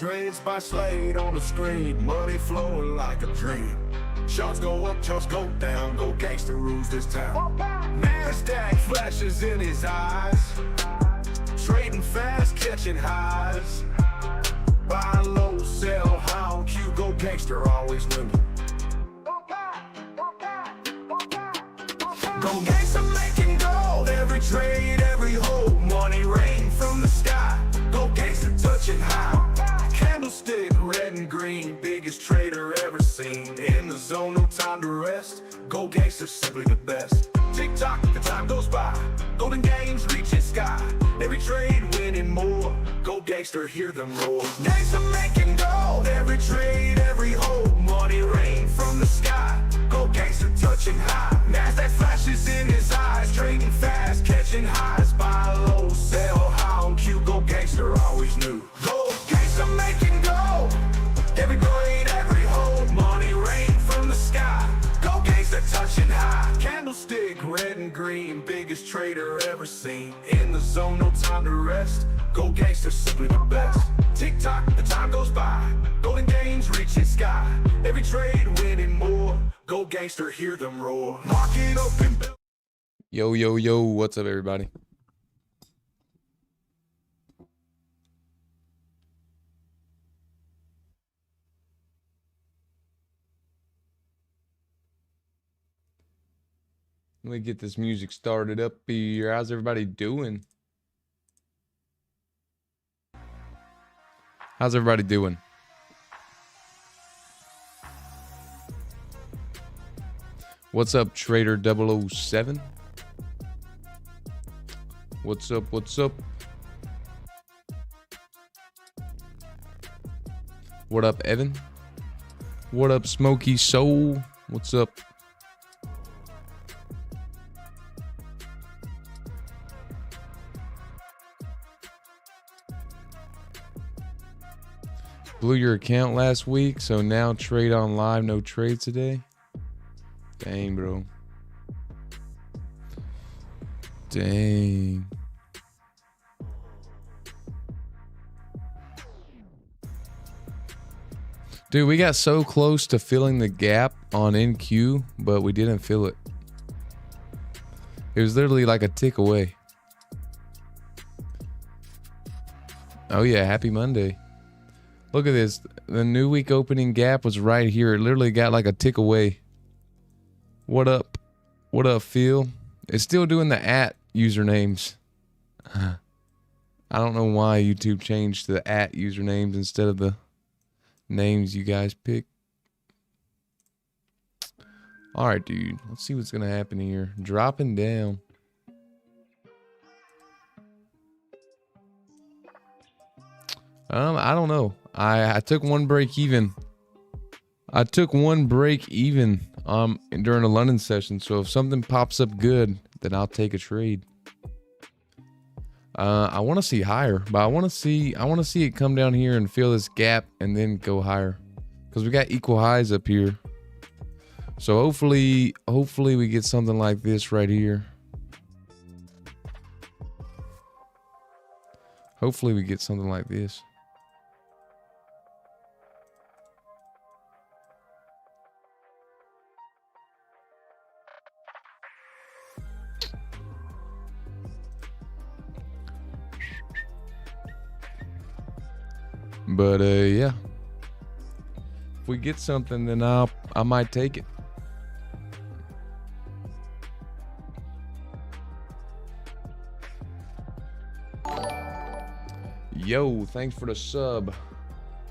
trades by Slade on the screen, money flowing like a dream. Shots go up, charts go down, go gangster rules this town. NASDAQ flashes in his eyes, trading fast, catching highs. Buy low, sell high on cue, go gangster, always knew. Go gangster making gold, every trade, every hold, money rain from the sky. Go gangster touching high, candlestick red and green, biggest trader ever seen. In the zone, no time to rest, go gangster simply the best. Tick tock, the time goes by, golden games reaching sky. Every trade winning more, go gangster hear them roar. Gangster making gold, every trade, every hold, money rain from the sky. Go gangster touching high, NASDAQ flashes in his eyes, trading fast, catching highs. Buy low, sell high on cue, go gangster always knew. Go gangster making gold, every grade, every hold, money rain from the sky. Go gangster touching high, candlestick red and green, biggest trader ever seen. In the zone, no time to rest, go gangster simply the best. Tick tock, the time goes by, golden gains reaching sky. Every trade winning more, go gangster hear them roar. Market open. Yo, what's up everybody? Let me get this music started up here. How's everybody doing? How's everybody doing? What's up, Trader 007? What's up? What's up? What up, Evan? What up, Smoky Soul? What's up? Blew your account last week, so now trade on live, no trades today. Dang, bro. Dang. Dude, we got so close to filling the gap on NQ, but we didn't fill it. It was literally like a tick away. Oh yeah, happy Monday. Look at this. The new week opening gap was right here. It literally got like a tick away. What up? What up, Phil? It's still doing the @ usernames. I don't know why YouTube changed to the @ usernames instead of the names you guys pick. All right, dude. Let's see what's going to happen here. Dropping down. I don't know. I took one break even. I took one break even during the London session. So if something pops up good, then I'll take a trade. I want to see higher, but I want to see it come down here and fill this gap and then go higher, because we got equal highs up here. So hopefully we get something like this right here. Hopefully we get something like this. But yeah, if we get something, then I might take it. Yo, thanks for the sub,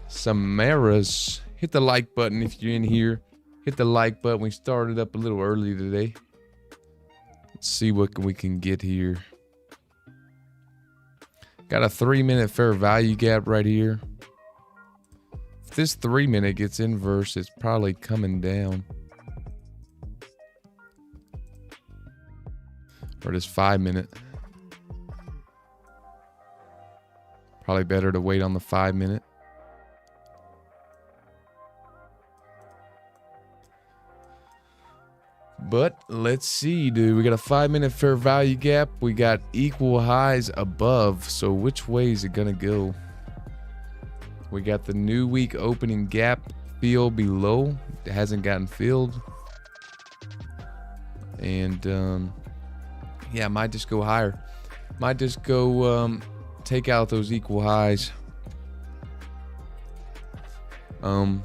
Samaras. Hit the like button if you're in here. Hit the like button. We started up a little early today. Let's see what we can get here. Got a 3-minute fair value gap right here. If this 3-minute gets inverse, it's probably coming down. Or this 5-minute. Probably better to wait on the 5-minute. But let's see, dude. We got a 5-minute fair value gap. We got equal highs above. So which way is it gonna go? We got the new week opening gap fill below. It hasn't gotten filled. And yeah, might just go higher. Might just go take out those equal highs. It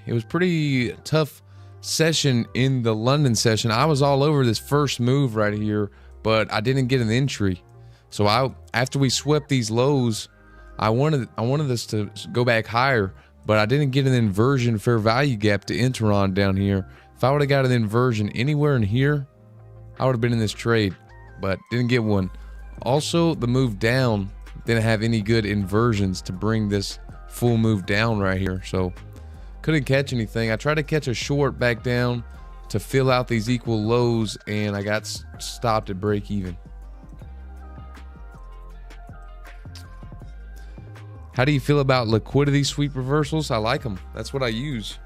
was pretty tough session in the London session. I was all over this first move right here, but I didn't get an entry. So after we swept these lows, I wanted us to go back higher, but I didn't get an inversion fair value gap to enter on down here. If I would have got an inversion anywhere in here, I would have been in this trade, but didn't get one. Also, the move down didn't have any good inversions to bring this full move down right here, so couldn't catch anything. I tried to catch a short back down to fill out these equal lows, and I got stopped at break even. How do you feel about liquidity sweep reversals? I like them. That's what I use.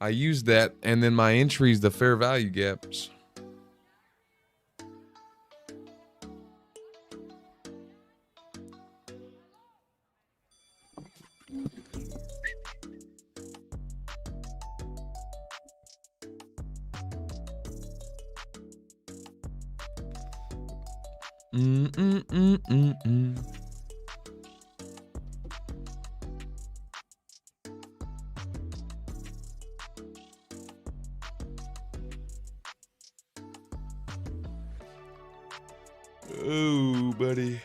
I use that, and then my entries, the fair value gaps. Oh, buddy.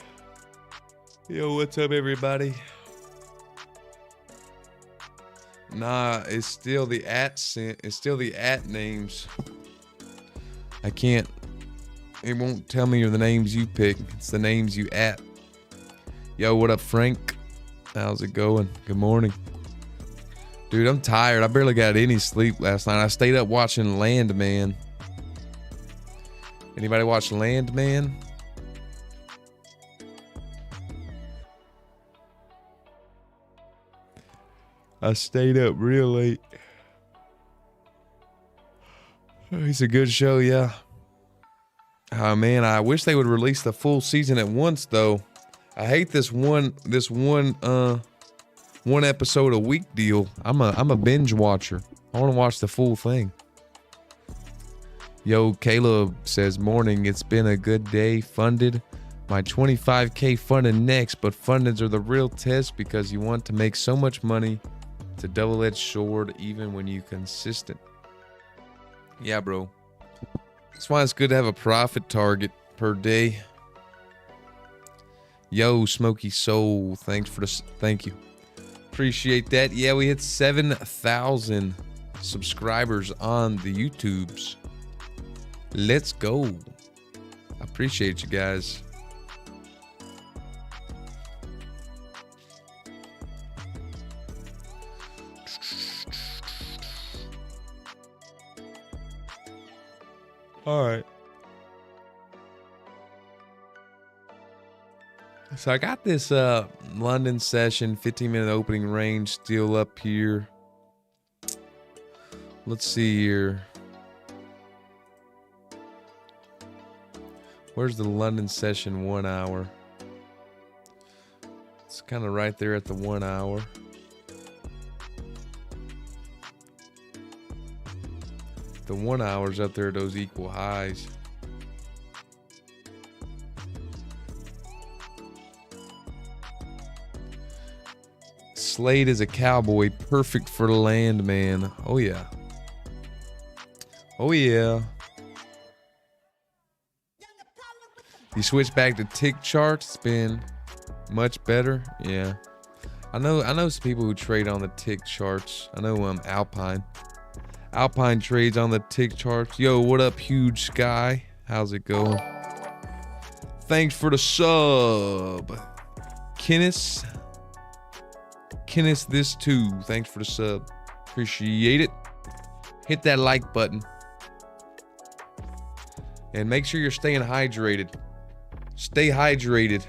Yo, what's up, everybody? Nah, it's still the at names. I can't. It won't tell me the names you pick. It's the names you at. Yo, what up, Frank? How's it going? Good morning. Dude, I'm tired. I barely got any sleep last night. I stayed up watching Landman. Anybody watch Landman? I stayed up real late. It's a good show, yeah. Oh man, I wish they would release the full season at once though. I hate this one episode a week deal. I'm a binge watcher. I want to watch the full thing. Yo, Caleb says, morning, it's been a good day. Funded. My 25K funded next, but fundeds are the real test because you want to make so much money. It's a double-edged sword even when you consistent. Yeah, bro. That's why it's good to have a profit target per day. Yo, Smoky Soul, thanks for the thank you. Appreciate that. Yeah, we hit 7,000 subscribers on the YouTubes. Let's go. I appreciate you guys. All right. So I got this London session 15-minute opening range still up here. Let's see here. Where's the London session 1 hour? It's kind of right there at the 1 hour. The 1 hour's up there, those equal highs. Slade is a cowboy, perfect for the Landman. Oh yeah. Oh yeah. You switch back to tick charts, it's been much better. Yeah. I know some people who trade on the tick charts. I know Alpine. Alpine trades on the tick charts. Yo, what up, Huge Sky? How's it going? Thanks for the sub. Kenneth this too. Thanks for the sub. Appreciate it. Hit that like button. And make sure you're staying hydrated. Stay hydrated.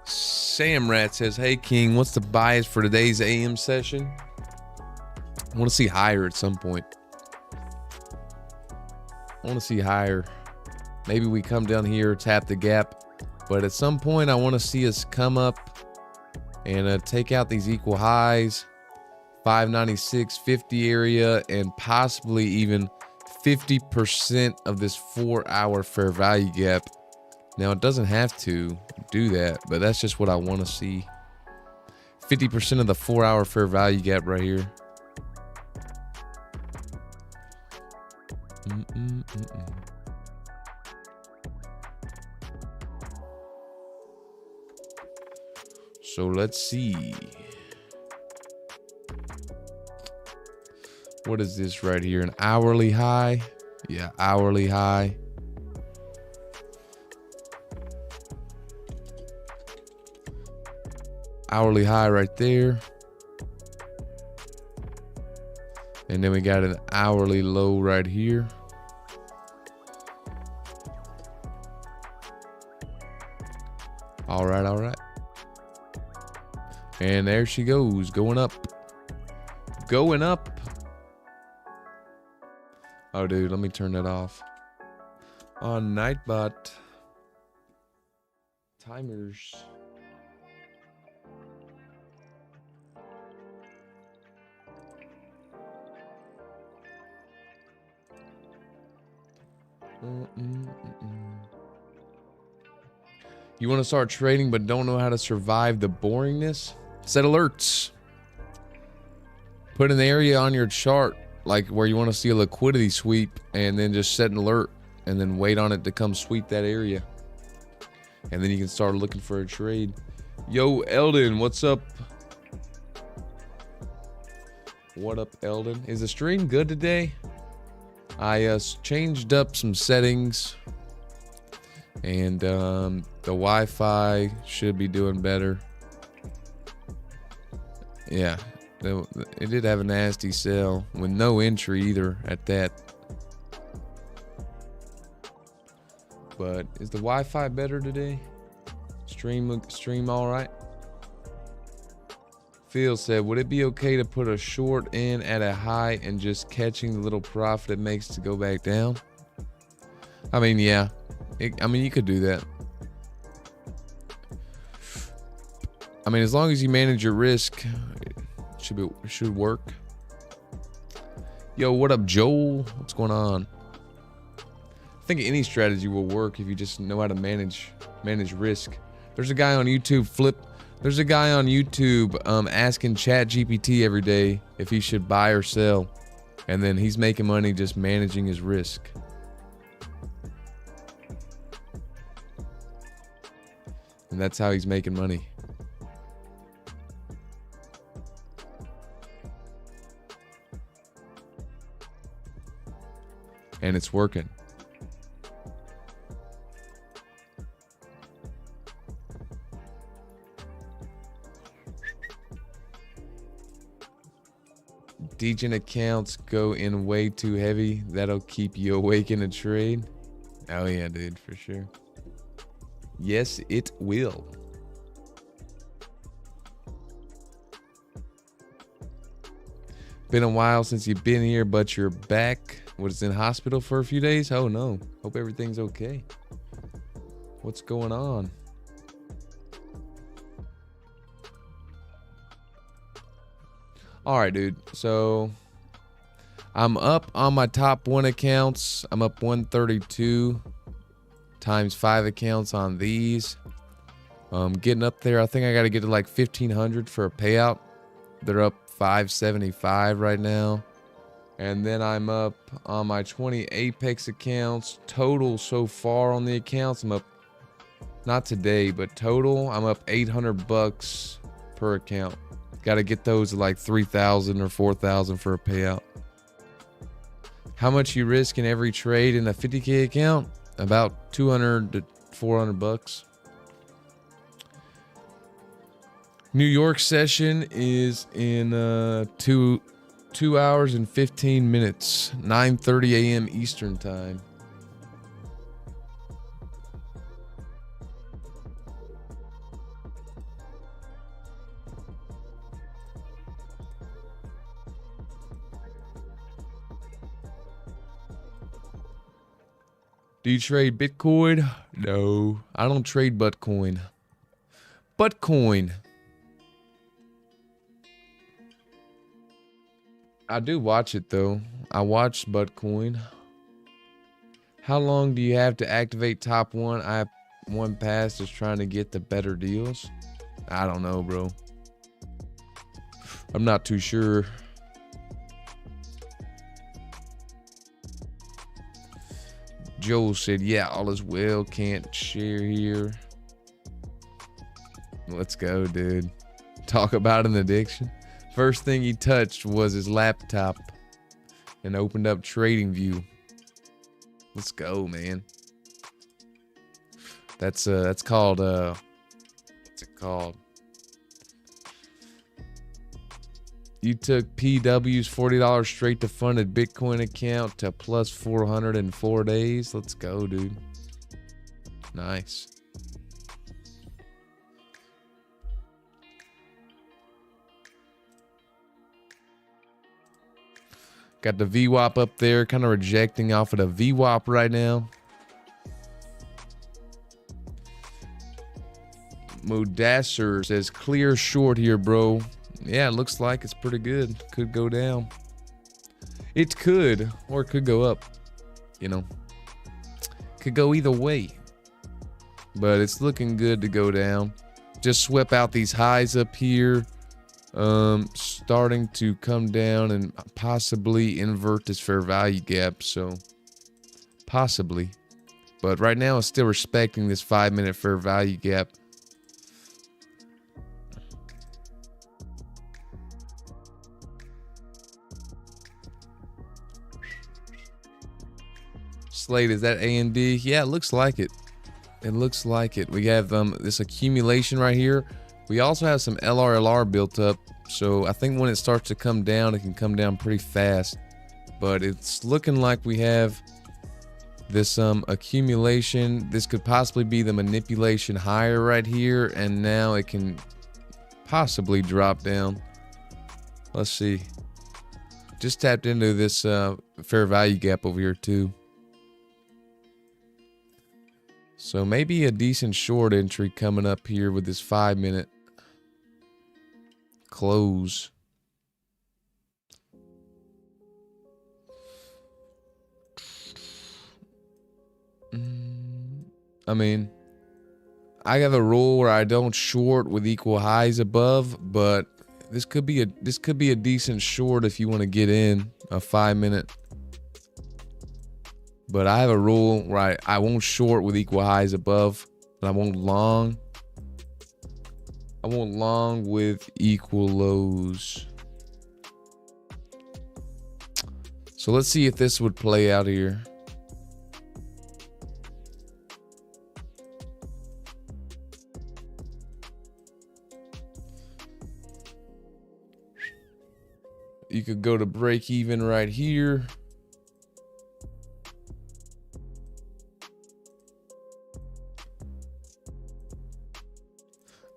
Sam Rat says, "Hey King, what's the bias for today's AM session?" I want to see higher at some point. I want to see higher. Maybe we come down here, tap the gap, but at some point I want to see us come up and take out these equal highs, 596.50 area, and possibly even 50% of this 4-hour fair value gap. Now it doesn't have to do that, but that's just what I want to see. 50% of the 4-hour fair value gap right here. So let's see. What is this right here? An hourly high? Yeah, hourly high. Hourly high right there. And then we got an hourly low right here. All right, all right. And there she goes, going up. Going up. Oh, dude, let me turn that off. On Nightbot. Timers. You want to start trading but don't know how to survive the boringness? Set alerts. Put an area on your chart like where you want to see a liquidity sweep, and then just set an alert and then wait on it to come sweep that area, and then you can start looking for a trade. Yo, Eldon, what's up? What up, Eldon? Is the stream good today? I changed up some settings, and the Wi-Fi should be doing better. Yeah, it did have a nasty sell with no entry either at that. But is the Wi-Fi better today? Stream all right? Phil said, would it be okay to put a short in at a high and just catching the little profit it makes to go back down? I mean, yeah. I mean, you could do that. I mean, as long as you manage your risk, it should work. Yo, what up, Joel? What's going on? I think any strategy will work if you just know how to manage risk. There's a guy on YouTube, There's a guy on YouTube asking ChatGPT every day if he should buy or sell, and then he's making money just managing his risk. And that's how he's making money. And it's working. Degen accounts go in way too heavy. That'll keep you awake in a trade. Oh yeah, dude, for sure. Yes, it will. Been a while since you've been here, but you're back. Was in hospital for a few days? Oh no. Hope everything's okay. What's going on? All right, dude. So I'm up on my top 1 accounts. I'm up 132 times 5 accounts on these. Getting up there. I think I got to get to like 1,500 for a payout. They're up 575 right now. And then I'm up on my 20 Apex accounts. Total so far on the accounts, I'm up, not today, but total, I'm up $800 per account. Got to get those at like 3,000 or 4,000 for a payout. How much you risk in every trade in a 50K account? About 200 to 400 bucks. New York session is in 2 hours and 15 minutes, 9:30 a.m. Eastern time. Do you trade Bitcoin? No, I don't trade Buttcoin. Buttcoin. I do watch it though. I watch Buttcoin. How long do you have to activate TopOne? I have one pass just trying to get the better deals. I don't know, bro. I'm not too sure. Joel said, yeah, all is well. Can't share here. Let's go, dude. Talk about an addiction. First thing he touched was his laptop and opened up TradingView. Let's go, man. That's called what's it called? You took PW's $40 straight to funded Bitcoin account to plus 400 in 4 days. Let's go, dude. Nice. Got the VWAP up there, kind of rejecting off of the VWAP right now. Modasser says clear short here, bro. Yeah, it looks like it's pretty good. Could go down. It could, or it could go up. You know, could go either way. But it's looking good to go down. Just swept out these highs up here. Starting to come down and possibly invert this fair value gap. So possibly. But right now it's still respecting this 5-minute fair value gap. Slate, is that A and D? Yeah, it looks like it. It looks like it. We have this accumulation right here. We also have some LRLR built up. So I think when it starts to come down, it can come down pretty fast. But it's looking like we have this accumulation. This could possibly be the manipulation higher right here. And now it can possibly drop down. Let's see. Just tapped into this fair value gap over here too. So maybe a decent short entry coming up here with this 5-minute close. I mean, I have a rule where I don't short with equal highs above, but this could be a decent short if you want to get in a 5-minute. But I have a rule where I won't short with equal highs above, and I won't long. I won't long with equal lows. So let's see if this would play out here. You could go to break even right here.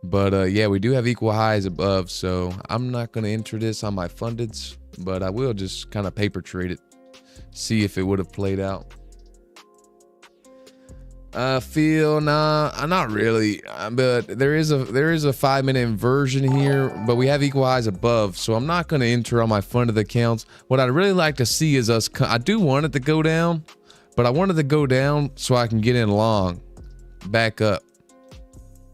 But yeah, we do have equal highs above, so I'm not going to enter this on my fundeds, but I will just kind of paper trade it, see if it would have played out. Feel nah, not really, but there is a 5-minute inversion here, but we have equal highs above, so I'm not going to enter on my funded accounts. What I'd really like to see is us. I do want it to go down, but I want it to go down so I can get in long, back up.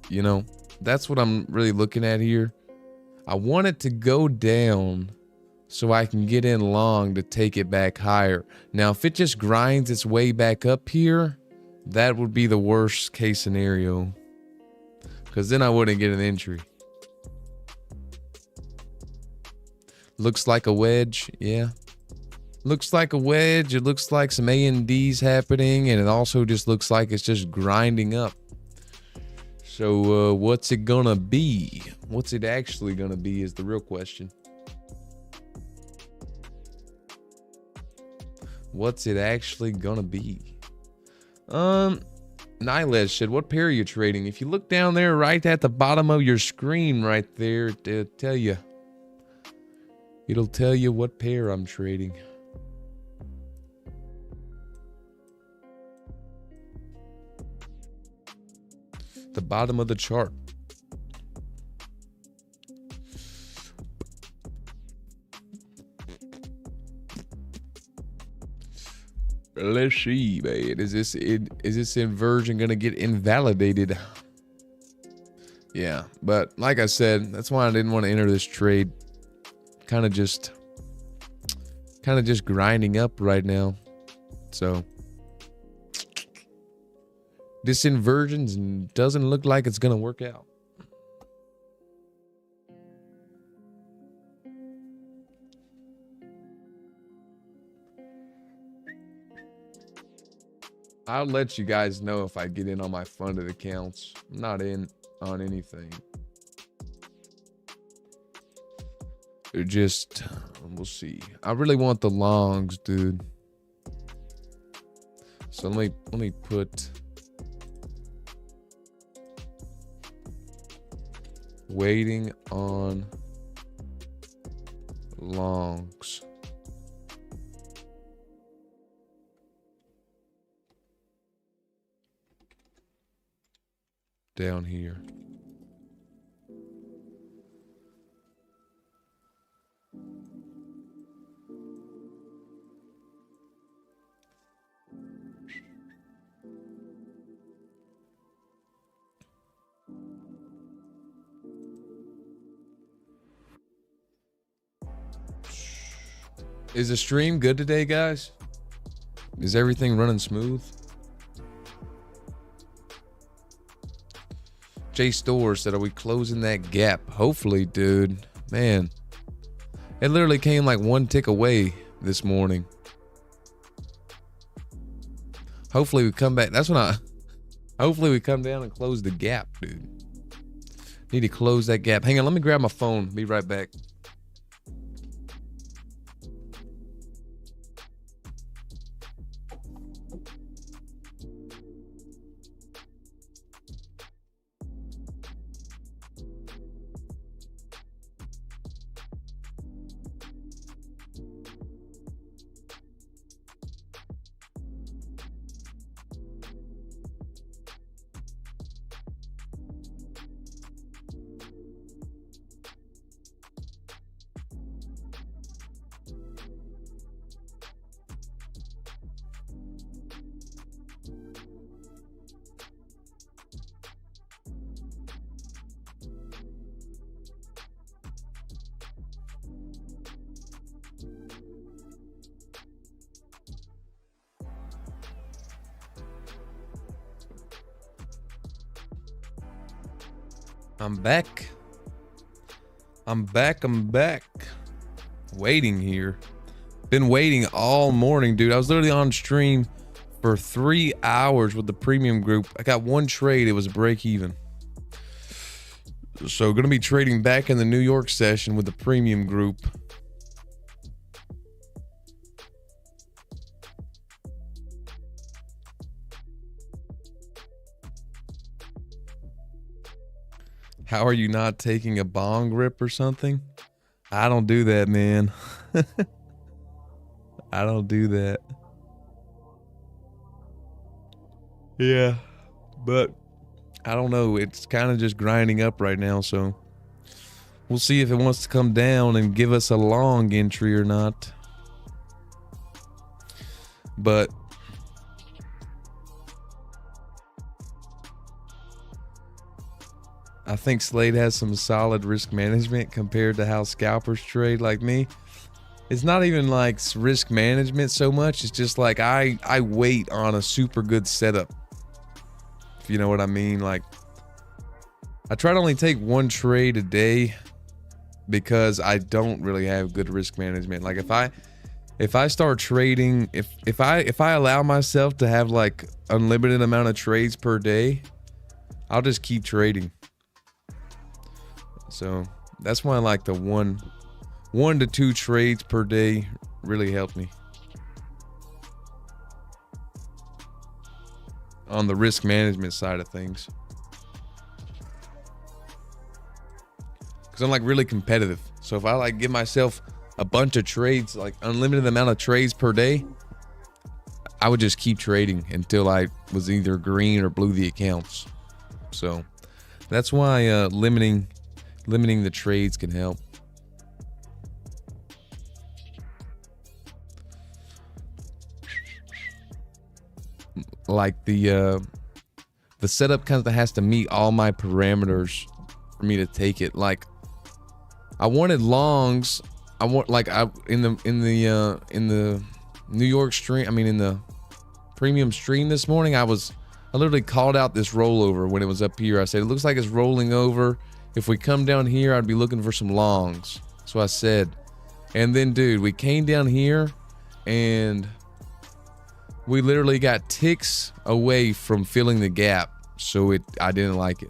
You know. That's what I'm really looking at here. I want it to go down so I can get in long to take it back higher. Now, if it just grinds its way back up here, that would be the worst case scenario. Because then I wouldn't get an entry. Looks like a wedge, yeah. Looks like a wedge. It looks like some A and D's happening, and it also just looks like it's just grinding up. So what's it gonna be? What's it actually gonna be is the real question. What's it actually gonna be? Nylez said, what pair are you trading? If you look down there right at the bottom of your screen right there, it'll tell you. It'll tell you what pair I'm trading. The bottom of the chart. Let's see, man. Is this inversion gonna get invalidated? Yeah, but like I said, that's why I didn't want to enter this trade. Kind of just grinding up right now. So this inversion doesn't look like it's gonna work out. I'll let you guys know if I get in on my funded accounts. I'm not in on anything. It just, we'll see. I really want the longs, dude. So let me put waiting on longs. Down here. Is the stream good today, guys? Is everything running smooth? Jay Store said, are we closing that gap? Hopefully, dude. Man, it literally came like one tick away this morning. Hopefully we come back. Hopefully we come down and close the gap, dude. Need to close that gap. Hang on, let me grab my phone. Be right back. I'm back. I'm back. Waiting here. Been waiting all morning, dude. I was literally on stream for 3 hours with the premium group. I got one trade. It was a break even. So gonna be trading back in the New York session with the premium group. How are you not taking a bong rip or something? I don't do that, man. I don't do that. Yeah, but I don't know. It's kind of just grinding up right now, so we'll see if it wants to come down and give us a long entry or not. But I think Slade has some solid risk management compared to how scalpers trade like me. It's not even like risk management so much. It's just like I wait on a super good setup. If you know what I mean. Like I try to only take one trade a day because I don't really have good risk management. Like if I start trading, if I allow myself to have like unlimited amount of trades per day, I'll just keep trading. So that's why I like the one to two trades per day really helped me on the risk management side of things. Because I'm like really competitive. So if I like give myself a bunch of trades, like unlimited amount of trades per day, I would just keep trading until I was either green or blue the accounts. So that's why limiting the trades can help. Like the setup kind of has to meet all my parameters for me to take it. Like I wanted longs. I want like in the New York stream. I mean in the premium stream this morning, I literally called out this rollover when it was up here. I said it looks like it's rolling over. If we come down here, I'd be looking for some longs. So I said, and then dude, we came down here and we literally got ticks away from filling the gap. So I didn't like it.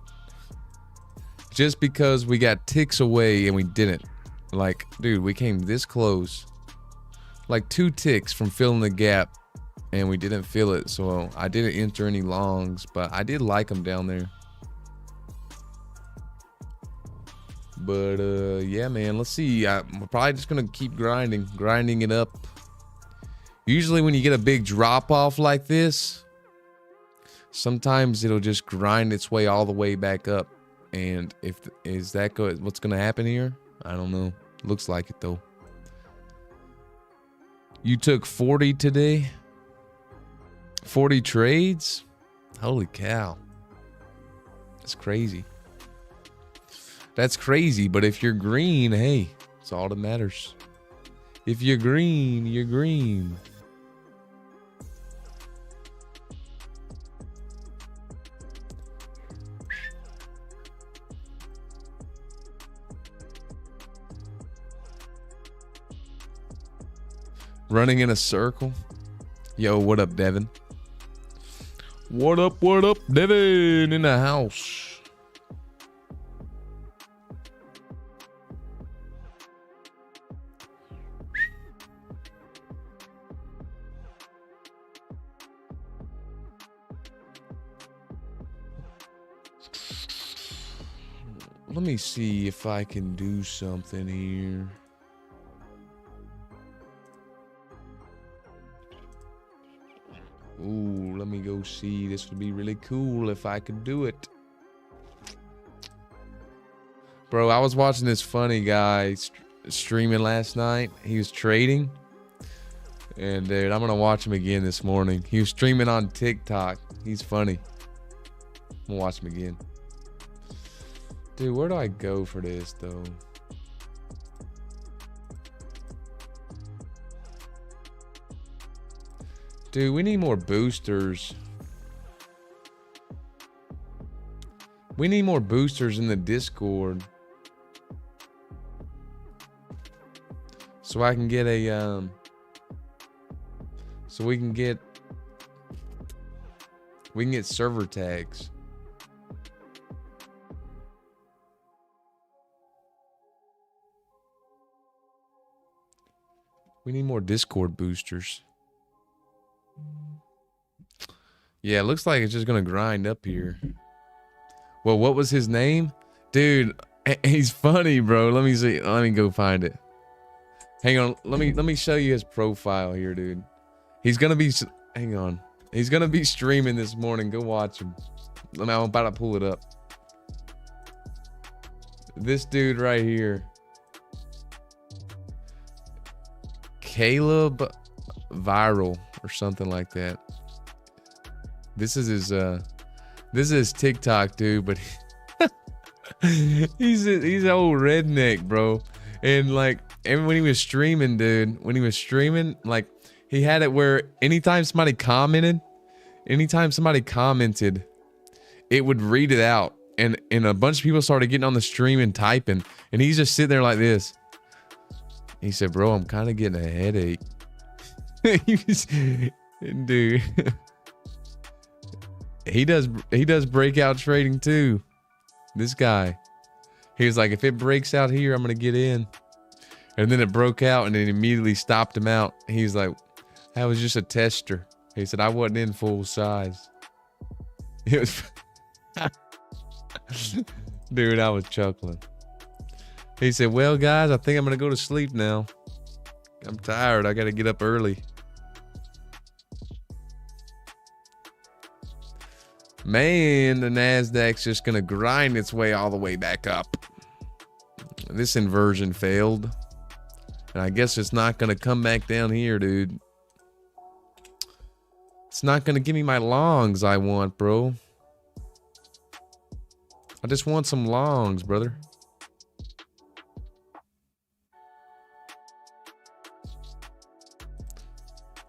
Just because we got ticks away and we didn't. Like, dude, we came this close. Like 2 ticks from filling the gap and we didn't fill it. So I didn't enter any longs, but I did like them down there. But yeah, man, let's see. I'm probably just gonna keep grinding it up. Usually when you get a big drop off like this, sometimes it'll just grind its way all the way back up. And what's gonna happen here? I don't know. Looks like it though. You took 40 today? 40 trades? Holy cow. That's crazy. That's crazy, but if you're green, hey, it's all that matters. If you're green, you're green. Running in a circle. Yo, what up, Devin? What up, Devin in the house? Let me see if I can do something here. Ooh, let me go see. This would be really cool if I could do it. Bro, I was watching this funny guy streaming last night. He was trading. And dude, I'm gonna watch him again this morning. He was streaming on TikTok. He's funny. I'm gonna watch him again. Dude, where do I go for this though? Dude, we need more boosters. We need more boosters in the Discord. So I can get a so we can get server tags. We need more Discord boosters. Yeah, it looks like it's just gonna grind up here. Well, what was his name? Dude, he's funny, bro. Let me see. Let me go find it. Hang on. Let me show you his profile here, dude. He's gonna be hang on. He's gonna be streaming this morning. Go watch him. I'm about to pull it up. This dude right here. Caleb Viral or something like that. This is his TikTok, dude, but he's an old redneck, bro. And like, and when he was streaming, dude, like he had it where anytime somebody commented, it would read it out. And a bunch of people started getting on the stream and typing, and he's just sitting there like this. He said, bro, I'm kind of getting a headache. Dude. He does breakout trading too. This guy. He was like, if it breaks out here, I'm gonna get in. And then it broke out and it immediately stopped him out. He's like, that was just a tester. He said, I wasn't in full size. It was dude, I was chuckling. He said, well, guys, I think I'm gonna go to sleep now. I'm tired. I gotta get up early. Man, the Nasdaq's just gonna grind its way all the way back up. This inversion failed, and I guess it's not gonna come back down here, dude. It's not gonna give me my longs I want, bro. I just want some longs, brother.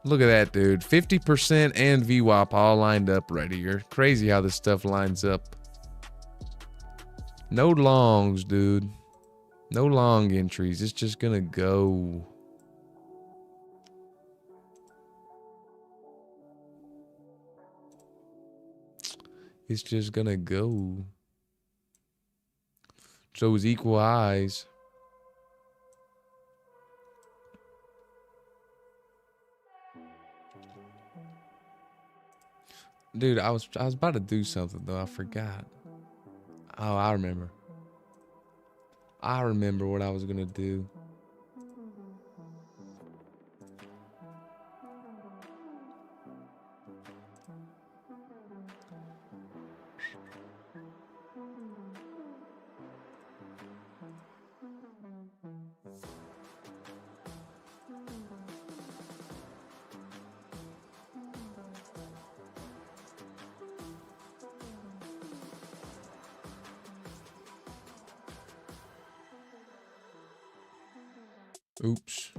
Look at that, dude. 50% and VWAP all lined up right here. Crazy how this stuff lines up. No longs, dude. No long entries. It's just gonna go. It's just gonna go. Shows equal highs. Dude, I was about to do something though. I forgot. Oh, I remember. I remember what I was gonna do. Oops.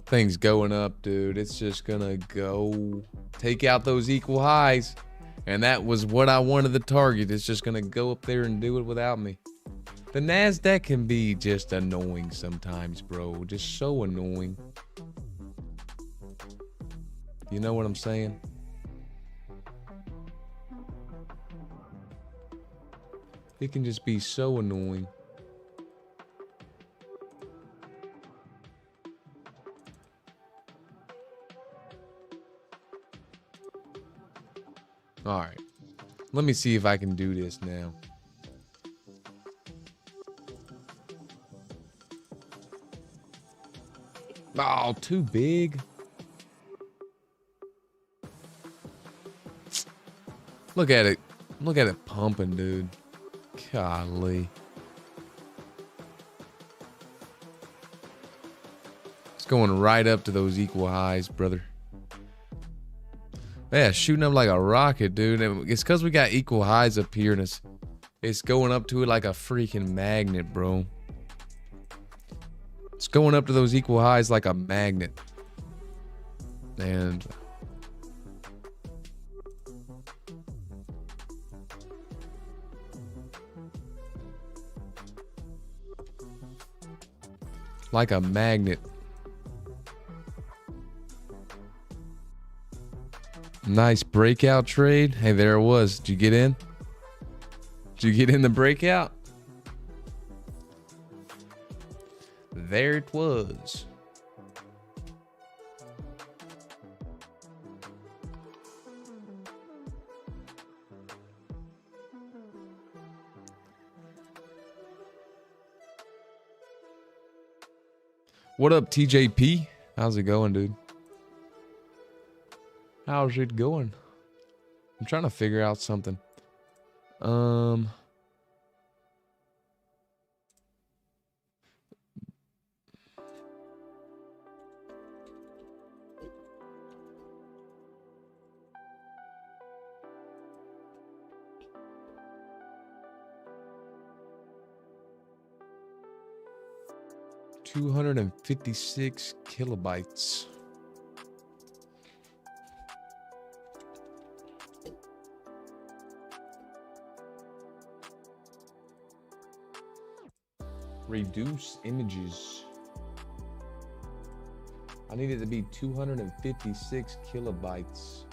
Thing's going up, dude. It's just gonna go. Take out those equal highs. And that was what I wanted to target. It's just gonna go up there and do it without me. The NASDAQ can be just annoying sometimes, bro. Just so annoying. You know what I'm saying? It can just be so annoying. All right, let me see if I can do this now. Oh, too big. Look at it. Look at it pumping, dude. Golly. It's going right up to those equal highs, brother. Yeah, shooting up like a rocket, dude. And it's because we got equal highs up here, and it's going up to it like a freaking magnet, bro. It's going up to those equal highs like a magnet. And like a magnet. Nice breakout trade. Hey, there it was. Did you get in? Did you get in the breakout? There it was. What up, TJP? How's it going, dude? How's it going? I'm trying to figure out something. $256 kilobytes. Reduce images. I need it to be 256 kilobytes.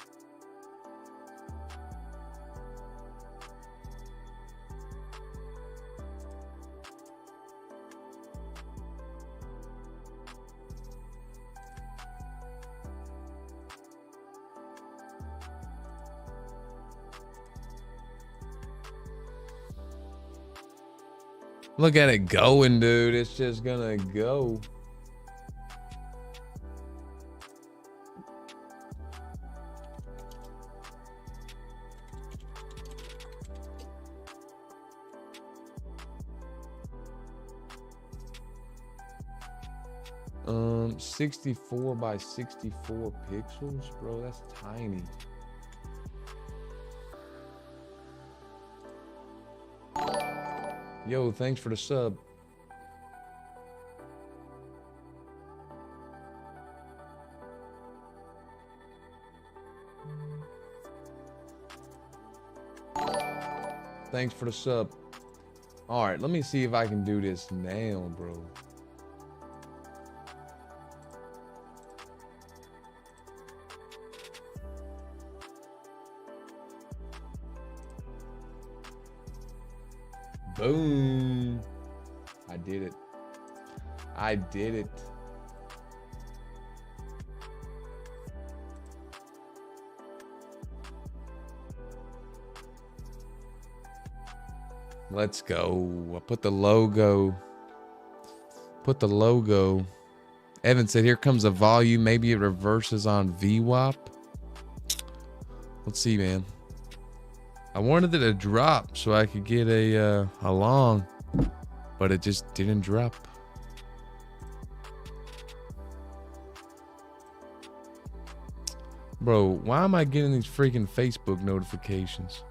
Look at it going, dude. It's just gonna go. 64 by 64 pixels, bro. That's tiny. Yo, thanks for the sub. Thanks for the sub. All right, let me see if I can do this now, bro. Boom. I did it. I did it. Let's go. I put the logo. Evan said, here comes a volume. Maybe it reverses on VWAP. Let's see, man. I wanted it to drop so I could get a long, but it just didn't drop. Bro, why am I getting these freaking Facebook notifications?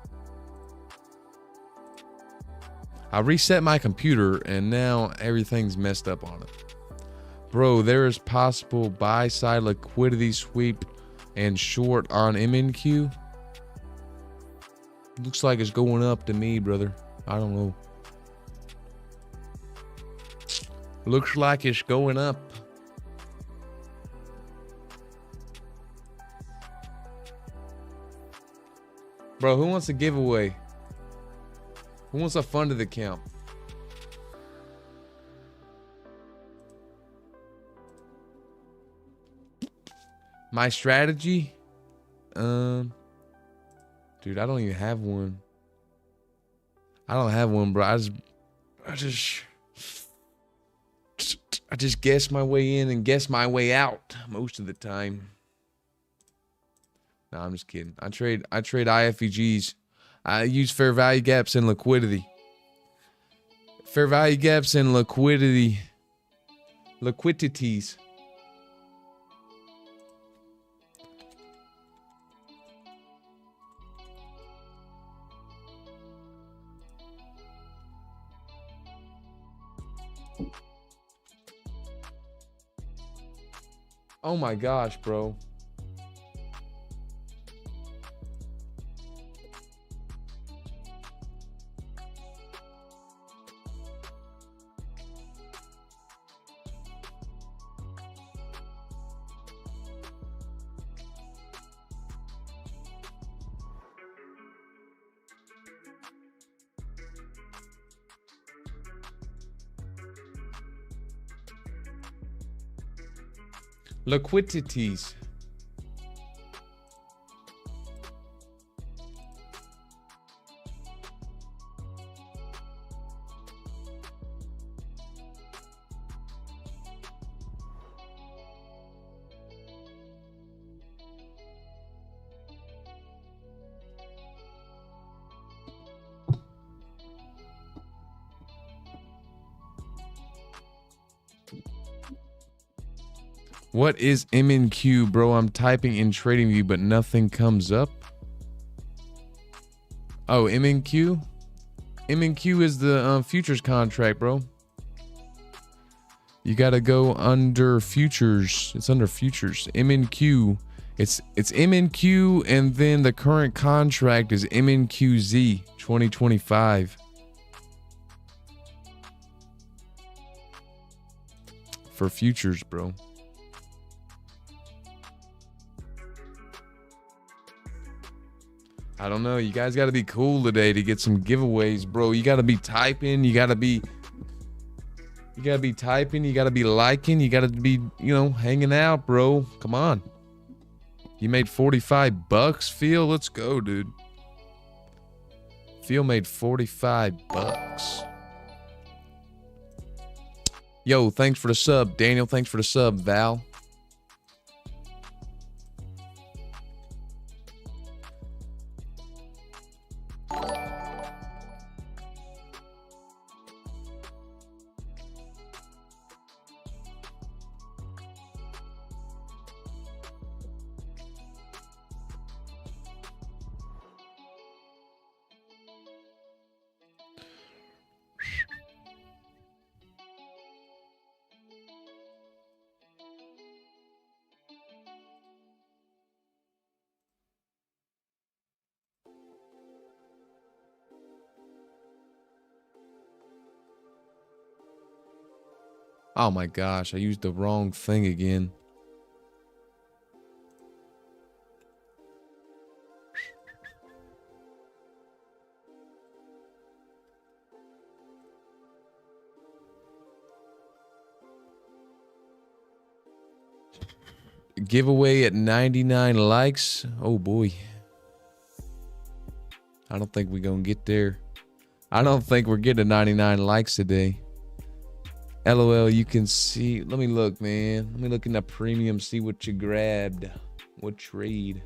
I reset my computer and now everything's messed up on it. Bro, there is possible buy side liquidity sweep and short on MNQ. Looks like it's going up to me, brother. I don't know. Looks like it's going up. Bro, who wants a giveaway? Who wants a funded account? My strategy? Dude, I don't even have one. I don't have one, bro. I just guess my way in and guess my way out most of the time. No, I'm just kidding. I trade IFEGs. I use fair value gaps and liquidity. Fair value gaps and liquidities. Oh my gosh, bro. Liquidities. What is MNQ, bro? I'm typing in TradingView, but nothing comes up. Oh, MNQ? MNQ is the futures contract, bro. You gotta go under futures. It's under futures. MNQ. It's MNQ, and then the current contract is MNQZ 2025. For futures, bro. I don't know. You guys got to be cool today to get some giveaways, bro. You got to be typing. You got to be typing. You got to be liking. You got to be, hanging out, bro. Come on. You made $45, Phil. Let's go, dude. Phil made $45. Yo, thanks for the sub. Daniel, thanks for the sub. Val. Oh my gosh, I used the wrong thing again. Giveaway at 99 likes. Oh boy. I don't think we're gonna get there. I don't think we're getting 99 likes today. LOL, you can see. Let me look, man. Let me look in the premium, see what you grabbed. What trade?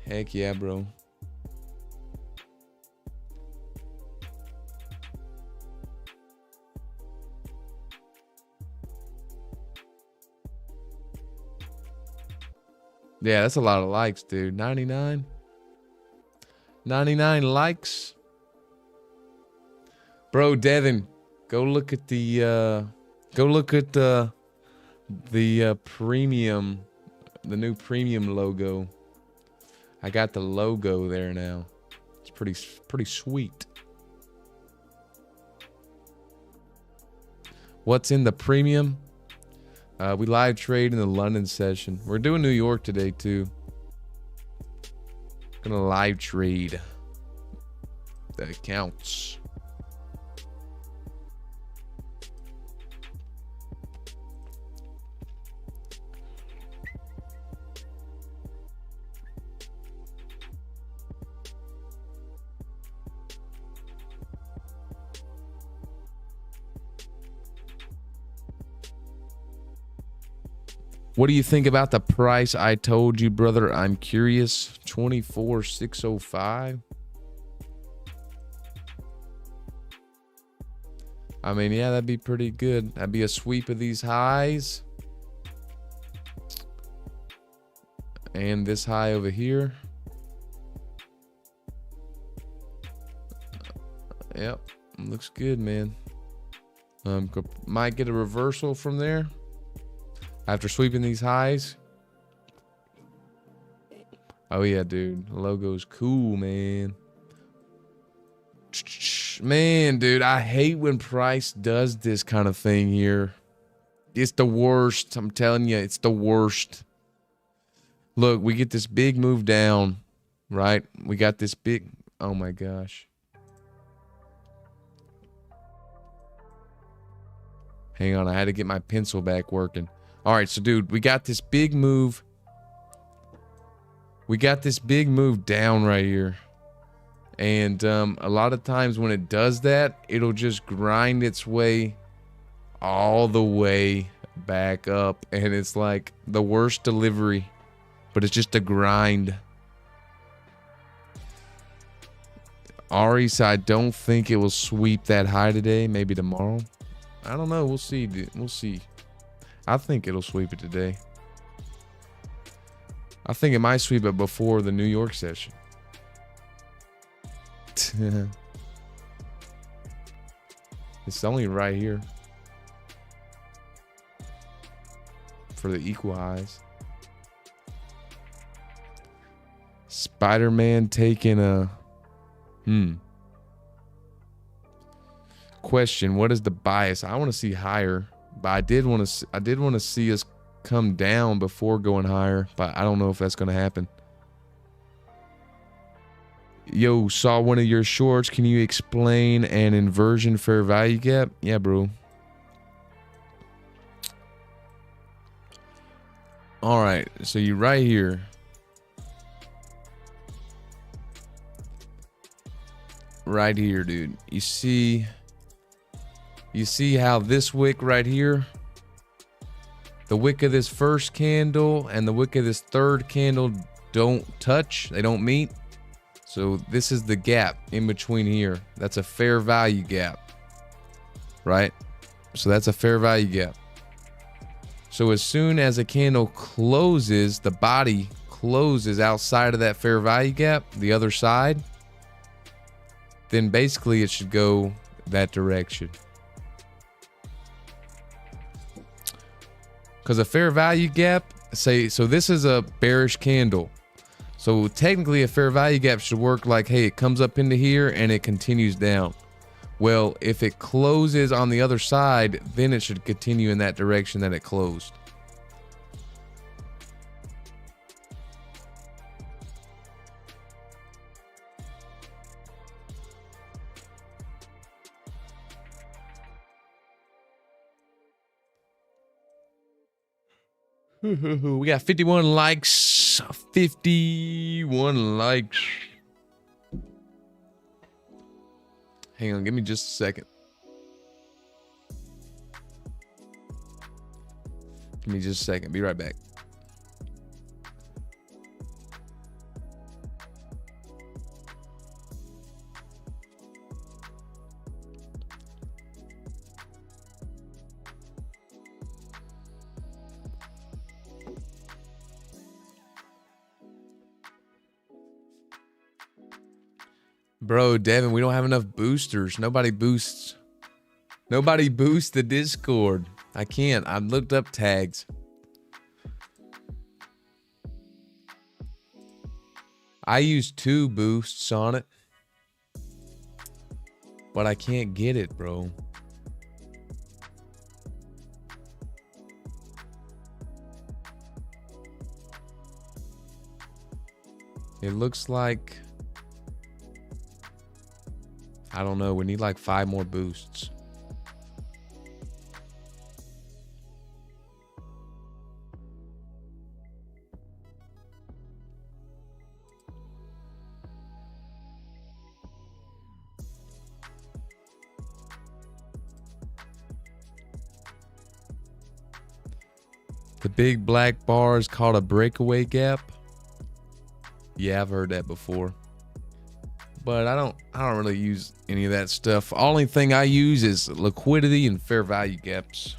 Heck yeah, bro. Yeah, that's a lot of likes, dude. 99? 99 likes? Bro, Devin, go look at the premium, the new premium logo. I got the logo there now. It's pretty sweet. What's in the premium? We live trade in the London session. We're doing New York today too. Gonna live trade the accounts. What do you think about the price I told you, brother? I'm curious. 24,605. I mean, yeah, that'd be pretty good. That'd be a sweep of these highs. And this high over here. Yep, looks good, man. Might get a reversal from there. After sweeping these highs. Oh yeah, dude. The logo's cool, man. Man, dude, I hate when price does this kind of thing here. It's the worst. I'm telling you, it's the worst. Look, we get this big move down, right? We got this big... Oh my gosh. Hang on, I had to get my pencil back working. All right, so dude, we got this big move. We got this big move down right here. And a lot of times when it does that, it'll just grind its way all the way back up. And it's like the worst delivery, but it's just a grind. Ari, so I don't think it will sweep that high today. Maybe tomorrow. I don't know. We'll see, dude. We'll see. I think it'll sweep it today. I think it might sweep it before the New York session. It's only right here for the equal highs. Spider-Man taking a question. What is the bias? I want to see higher. But I did want to see us come down before going higher, but I don't know if that's going to happen. Yo, saw one of your shorts. Can you explain an inversion fair value gap? Yeah, bro. All right, so you're right here. Right here, dude. You see how this wick right here, the wick of this first candle and the wick of this third candle don't touch, they don't meet. So this is the gap in between here. That's a fair value gap, right? So that's a fair value gap. So as soon as a candle closes, the body closes outside of that fair value gap, the other side, then basically it should go that direction. Because a fair value gap, so this is a bearish candle. So technically a fair value gap should work like, hey, it comes up into here and it continues down. Well, if it closes on the other side, then it should continue in that direction that it closed. We got 51 likes. 51 likes. Hang on, give me just a second. Give me just a second. Be right back. Bro, Devin, we don't have enough boosters. Nobody boosts the Discord. I can't. I've looked up tags. I use 2 boosts on it, but I can't get it, bro. It looks like, I don't know. We need like 5 more boosts. The big black bar is called a breakaway gap. Yeah, I've heard that before. But I don't really use any of that stuff. Only thing I use is liquidity and fair value gaps.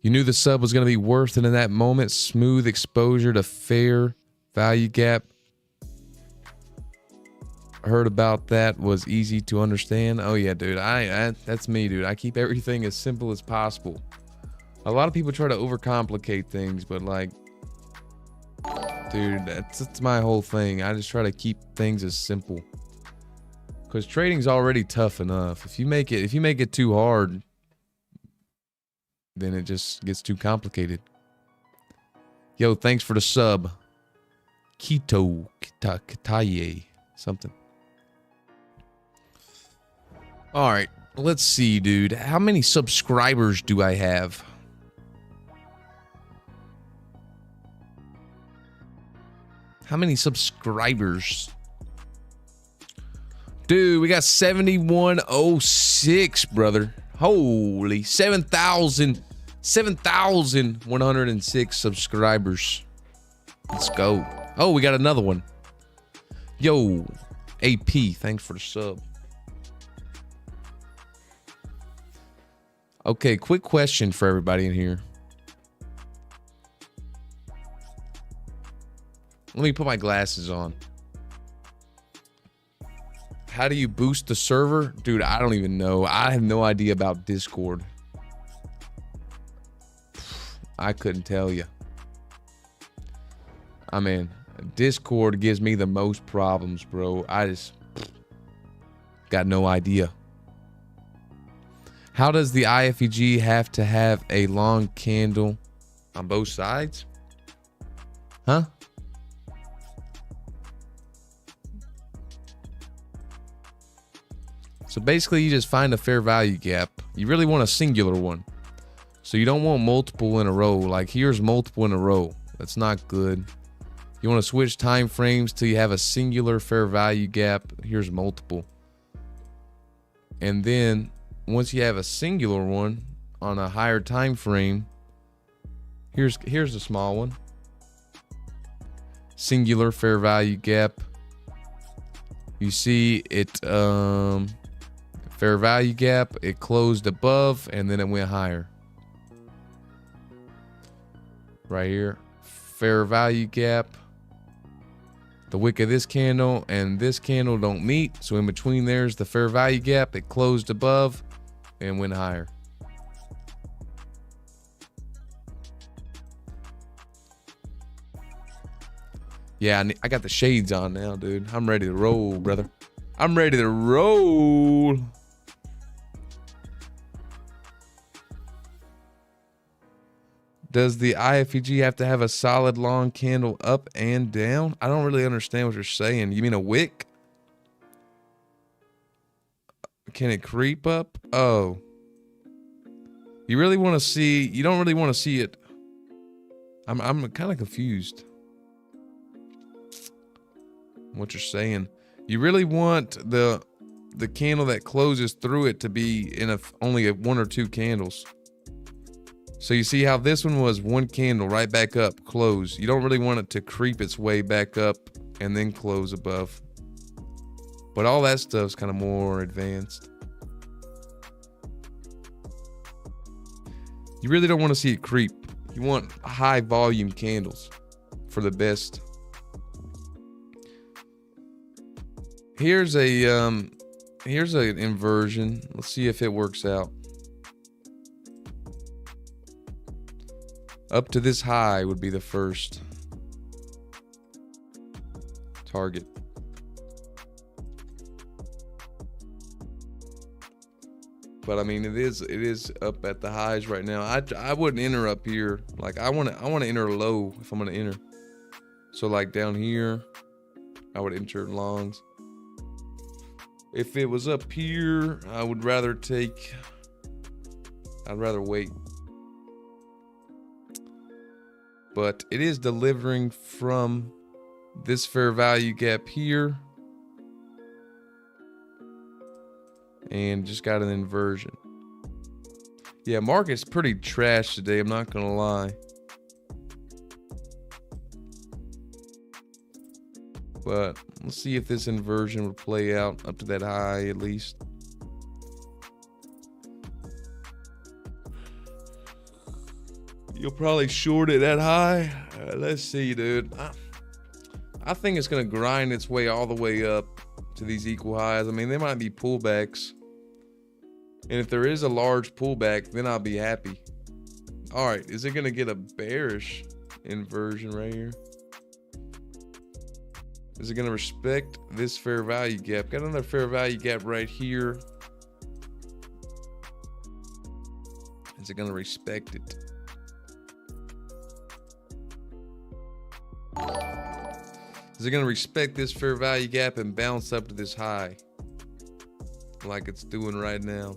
You knew the sub was going to be worth it in that moment. Smooth exposure to fair value gap. Heard about that, was easy to understand. Oh yeah, dude. That's me, dude. I keep everything as simple as possible. A lot of people try to overcomplicate things, but like, dude, that's my whole thing. I just try to keep things as simple. Cause trading's already tough enough. If you make it too hard, then it just gets too complicated. Yo, thanks for the sub. Kitaye, something. All right, let's see, dude. How many subscribers do I have? How many subscribers? Dude, we got 7106, brother. Holy, 7,106 subscribers. Let's go. Oh, we got another one. Yo, AP, thanks for the sub. Okay, quick question for everybody in here. Let me put my glasses on. How do you boost the server? Dude, I don't even know. I have no idea about Discord. I couldn't tell you. I mean, Discord gives me the most problems, bro. I just got no idea. How does the IFEG have to have a long candle on both sides? Huh? So basically, you just find a fair value gap. You really want a singular one. So you don't want multiple in a row. Like here's multiple in a row. That's not good. You want to switch time frames till you have a singular fair value gap. Here's multiple. And then once you have a singular one on a higher time frame, here's a small one. Singular fair value gap. You see it fair value gap, it closed above and then it went higher. Right here, fair value gap. The wick of this candle and this candle don't meet, so in between there's the fair value gap. It closed above and went higher. Yeah, I got the shades on now, dude. I'm ready to roll, brother. I'm ready to roll. Does the IFEG have to have a solid long candle up and down? I don't really understand what you're saying. You mean a wick? Can it creep up? Oh. You really want to see, you don't really want to see it. I'm kind of confused. What you're saying. You really want the candle that closes through it to be in only one or two candles. So you see how this one was one candle right back up, close. You don't really want it to creep its way back up and then close above. But all that stuff's kind of more advanced. You really don't want to see it creep. You want high volume candles for the best. Here's an inversion. Let's see if it works out. Up to this high would be the first target. But I mean, it is up at the highs right now. I wouldn't enter up here. Like I want to enter low if I'm gonna enter. So like down here, I would enter longs. If it was up here, I'd rather wait. But it is delivering from this fair value gap here. And just got an inversion. Yeah, market's pretty trash today, I'm not gonna lie. But let's see if this inversion would play out up to that high at least. You'll probably short it that high. Let's see, dude. I think it's gonna grind its way all the way up to these equal highs. I mean, there might be pullbacks. And if there is a large pullback, then I'll be happy. All right, is it gonna get a bearish inversion right here? Is it gonna respect this fair value gap? Got another fair value gap right here. Is it gonna respect it? Is it gonna respect this fair value gap and bounce up to this high like it's doing right now?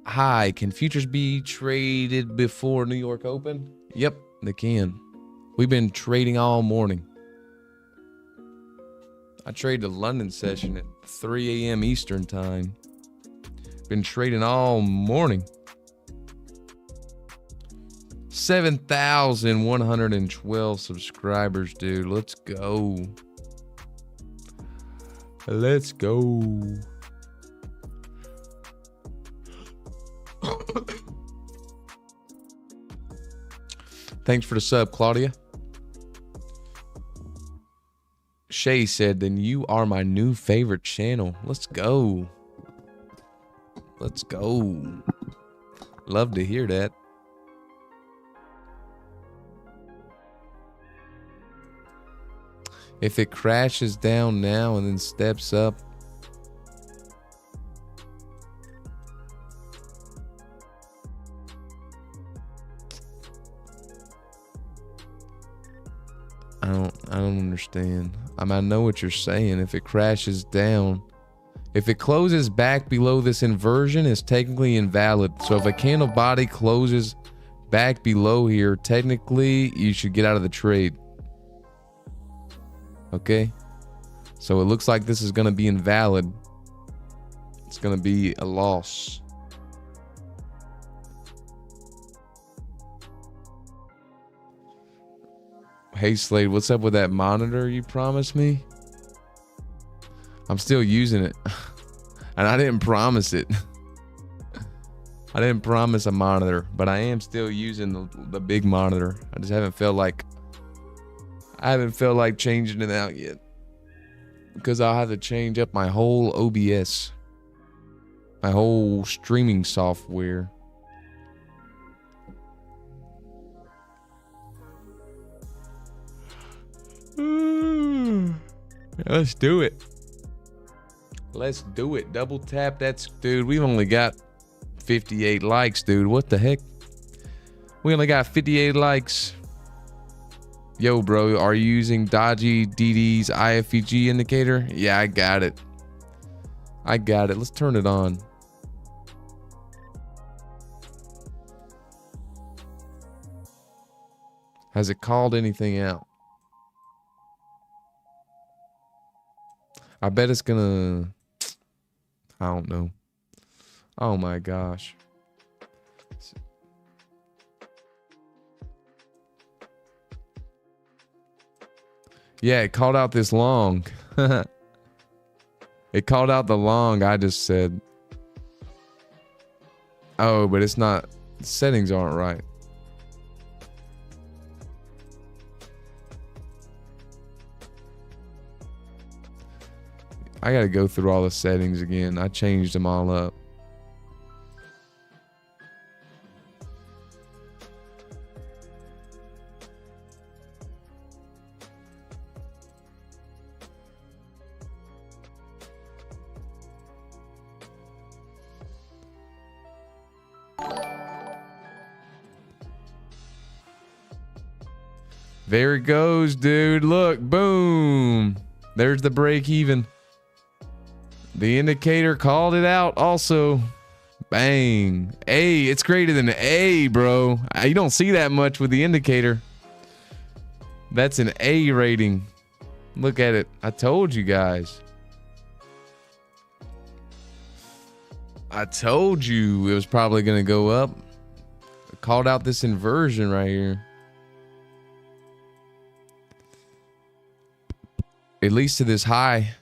Hi, can futures be traded before New York Open? Yep, they can. We've been trading all morning. I traded the London session at 3 a.m. Eastern time. Been trading all morning. 7,112 subscribers, dude. Let's go. Let's go. Thanks for the sub, Claudia. Shay said, then you are my new favorite channel. Let's go. Let's go. Love to hear that. If it crashes down now and then steps up, I don't understand. I know what you're saying. If it crashes down, if it closes back below this inversion, it's technically invalid. So if a candle body closes back below here, technically you should get out of the trade. Okay? So it looks like this is going to be invalid. It's going to be a loss. Hey Slade, what's up with that monitor you promised me? I'm still using it. And I didn't promise it. I didn't promise a monitor, but I am still using the big monitor. I just haven't felt like changing it out yet. Because I'll have to change up my whole OBS. My whole streaming software. Let's do it. Let's do it. Double tap. That's, dude, we've only got 58 likes, dude. What the heck? We only got 58 likes. Yo, bro, are you using Dodgy DD's IFEG indicator? Yeah, I got it. I got it. Let's turn it on. Has it called anything out? I bet it's gonna... I don't know. Oh my gosh. Yeah, it called out this long. It called out the long I just said. Oh, but it's not. The settings aren't right. I gotta go through all the settings again. I changed them all up. There it goes, dude. Look, boom. There's the break even. The indicator called it out also. Bang. A, it's greater than A, bro. You don't see that much with the indicator. That's an A rating. Look at it. I told you guys. I told you it was probably going to go up. I called out this inversion right here. At least to this high.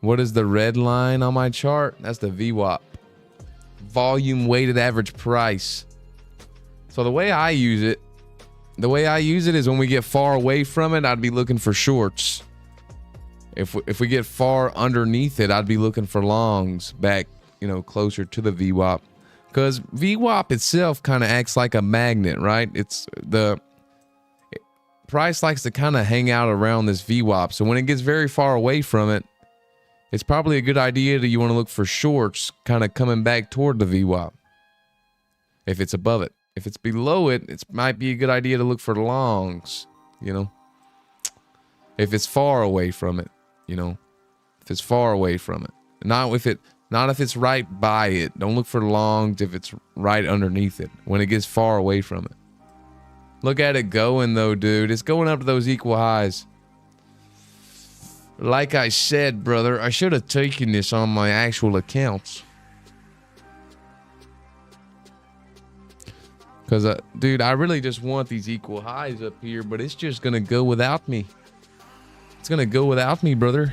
What is the red line on my chart? That's the VWAP. Volume weighted average price. So the way I use it is when we get far away from it, I'd be looking for shorts. If we get far underneath it, I'd be looking for longs back, you know, closer to the VWAP. Because VWAP itself kind of acts like a magnet, right? It's the price likes to kind of hang out around this VWAP. So when it gets very far away from it, it's probably a good idea that you want to look for shorts kind of coming back toward the VWAP. If it's above it. If it's below it, it might be a good idea to look for longs, you know. If it's far away from it, you know. If it's far away from it. Not if it's right by it. Don't look for longs if it's right underneath it. When it gets far away from it. Look at it going though, dude. It's going up to those equal highs. Like I said, brother, I should have taken this on my actual accounts. Because, dude, I really just want these equal highs up here, but it's just going to go without me. It's going to go without me, brother.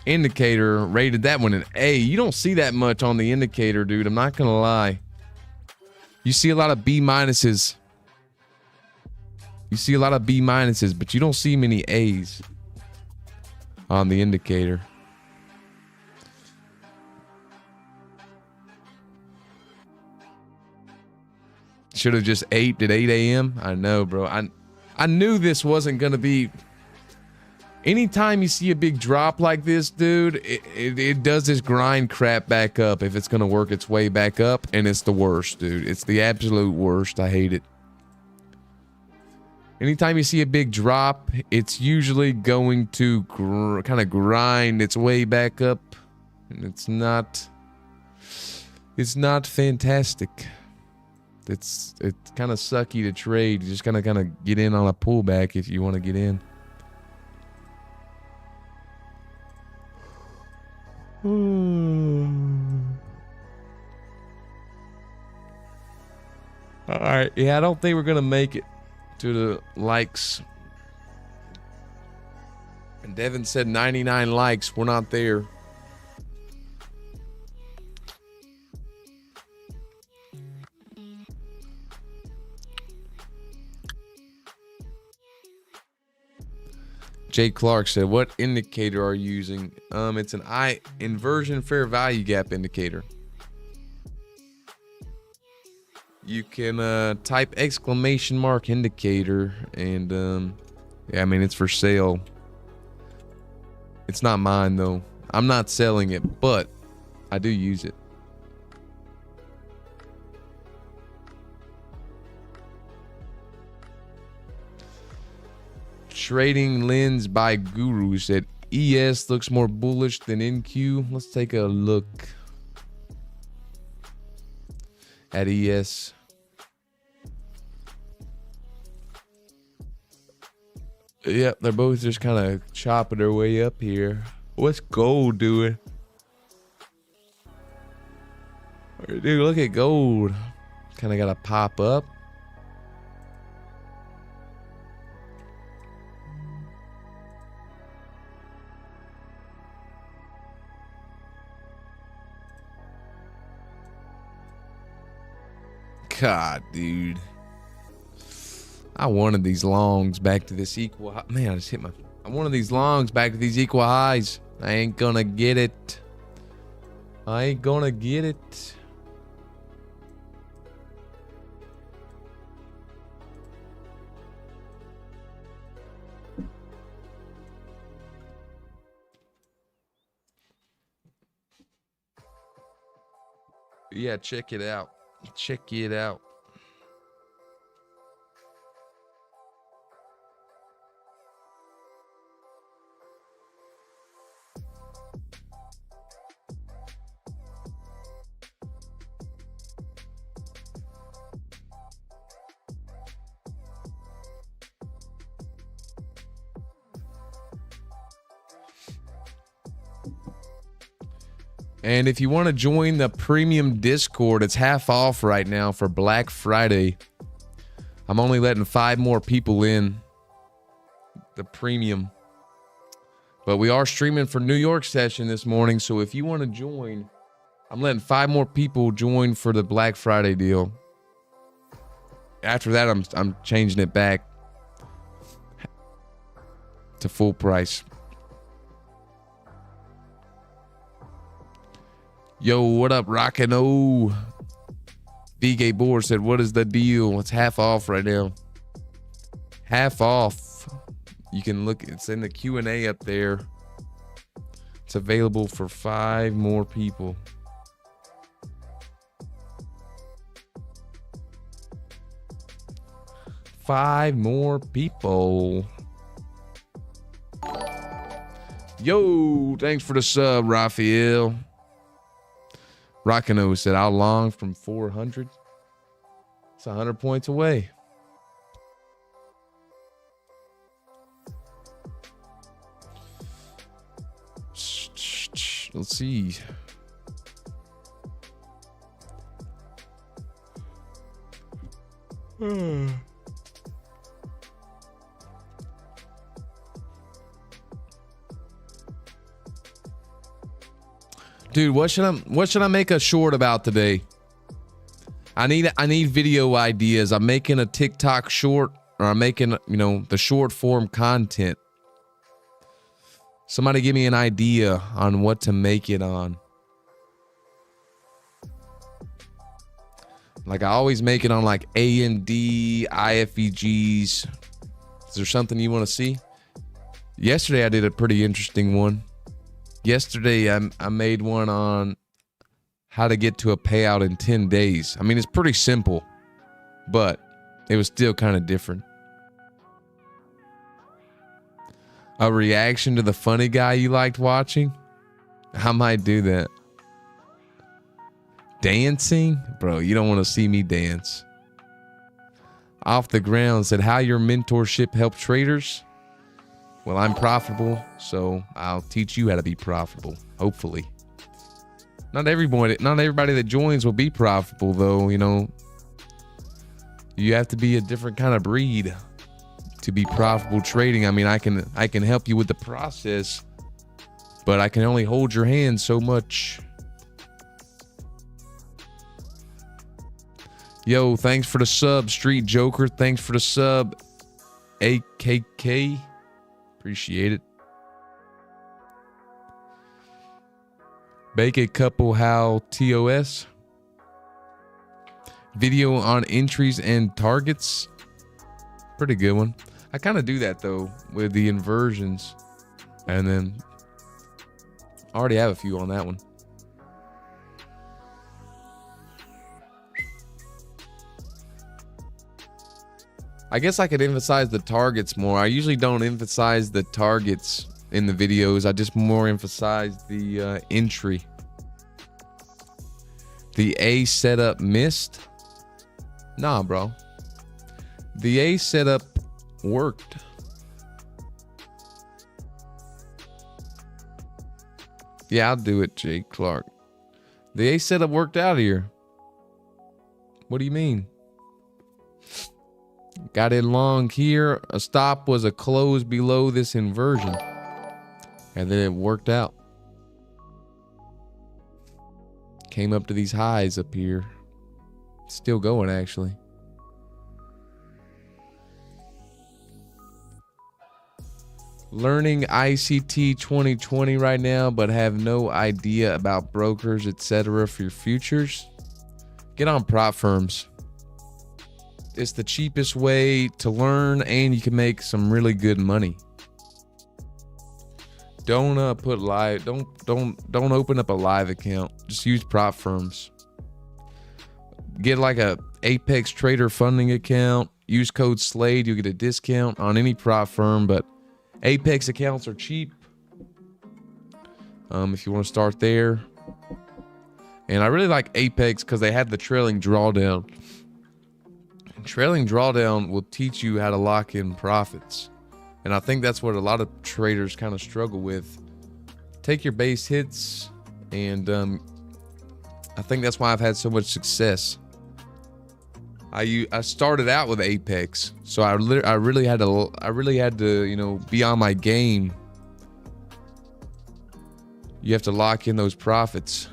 Indicator rated that one an A. You don't see that much on the indicator, dude. I'm not going to lie. You see a lot of B minuses. You see a lot of B minuses, but you don't see many A's on the indicator. Should have just aped at 8 a.m. I know, bro. I knew this wasn't going to be... Anytime you see a big drop like this, dude, it does this grind crap back up if it's going to work its way back up, and it's the worst, dude. It's the absolute worst. I hate it. Anytime you see a big drop, it's usually going to kind of grind its way back up, and it's not fantastic. It's kind of sucky to trade. You just kind of get in on a pullback if you want to get in. All right, yeah, I don't think we're gonna make it to the likes. And Devin said 99 likes. We're not there. Jay Clark said, what indicator are you using? It's an inversion fair value gap indicator. You can type exclamation mark indicator and yeah, I mean, it's for sale. It's not mine though. I'm not selling it, but I do use it. Trading Lens by Guru said ES looks more bullish than NQ. Let's take a look at ES. Yep, they're both just kind of chopping their way up here. What's gold doing? Dude, look at gold. Kind of got to pop up. God, dude. I wanted these longs back to this equal high. Man, I just hit my... I wanted these longs back to these equal highs. I ain't gonna get it. I ain't gonna get it. Yeah, check it out. Check it out. And if you want to join the premium Discord, it's half off right now for Black Friday. I'm only letting 5 more people in the premium. But we are streaming for New York session this morning. So if you want to join, I'm letting 5 more people join for the Black Friday deal. After that, I'm changing it back to full price. Yo, what up, Rockin' O? VK Board said, what is the deal? It's half off right now. Half off. You can look, it's in the Q&A up there. It's available for 5 more people. Five more people. Yo, thanks for the sub, Raphael. Rockino said, how long from 400? It's 100 points away. Let's see. Dude, what should I make a short about today? I need video ideas. I'm making a TikTok short, or I'm making, the short form content. Somebody give me an idea on what to make it on. Like I always make it on like AMD, IFEGs. Is there something you want to see? Yesterday I did a pretty interesting one. Yesterday, I made one on how to get to a payout in 10 days. I mean, it's pretty simple, but it was still kind of different. A reaction to the funny guy you liked watching? I might do that. Dancing? Bro, you don't want to see me dance. Off the Ground said, how your mentorship help traders? Well, I'm profitable, so I'll teach you how to be profitable, hopefully. Not everybody that joins will be profitable, though, You have to be a different kind of breed to be profitable trading. I mean, I can help you with the process, but I can only hold your hand so much. Yo, thanks for the sub, Street Joker. Thanks for the sub, AKK. Appreciate it. Bake a couple how TOS. Video on entries and targets. Pretty good one. I kind of do that though with the inversions. And then I already have a few on that one. I guess I could emphasize the targets more. I usually don't emphasize the targets in the videos. I just more emphasize the entry. The A setup missed. Nah, bro. The A setup worked. Yeah, I'll do it, Jake Clark. The A setup worked out here. What do you mean? Got it long here. A stop was a close below this inversion. And then it worked out. Came up to these highs up here. Still going, actually. Learning ICT 2020 right now, but have no idea about brokers, etc. for your futures. Get on prop firms. It's the cheapest way to learn, and you can make some really good money. Don't put live. Don't open up a live account. Just use prop firms. Get like a Apex Trader funding account. Use code SLADE. You'll get a discount on any prop firm, but Apex accounts are cheap. If you want to start there. And I really like Apex because they have the trailing drawdown. Trailing drawdown will teach you how to lock in profits. And I think that's what a lot of traders kind of struggle with. Take your base hits, and I think that's why I've had so much success. I started out with Apex, so I really had to you know, be on my game. You have to lock in those profits.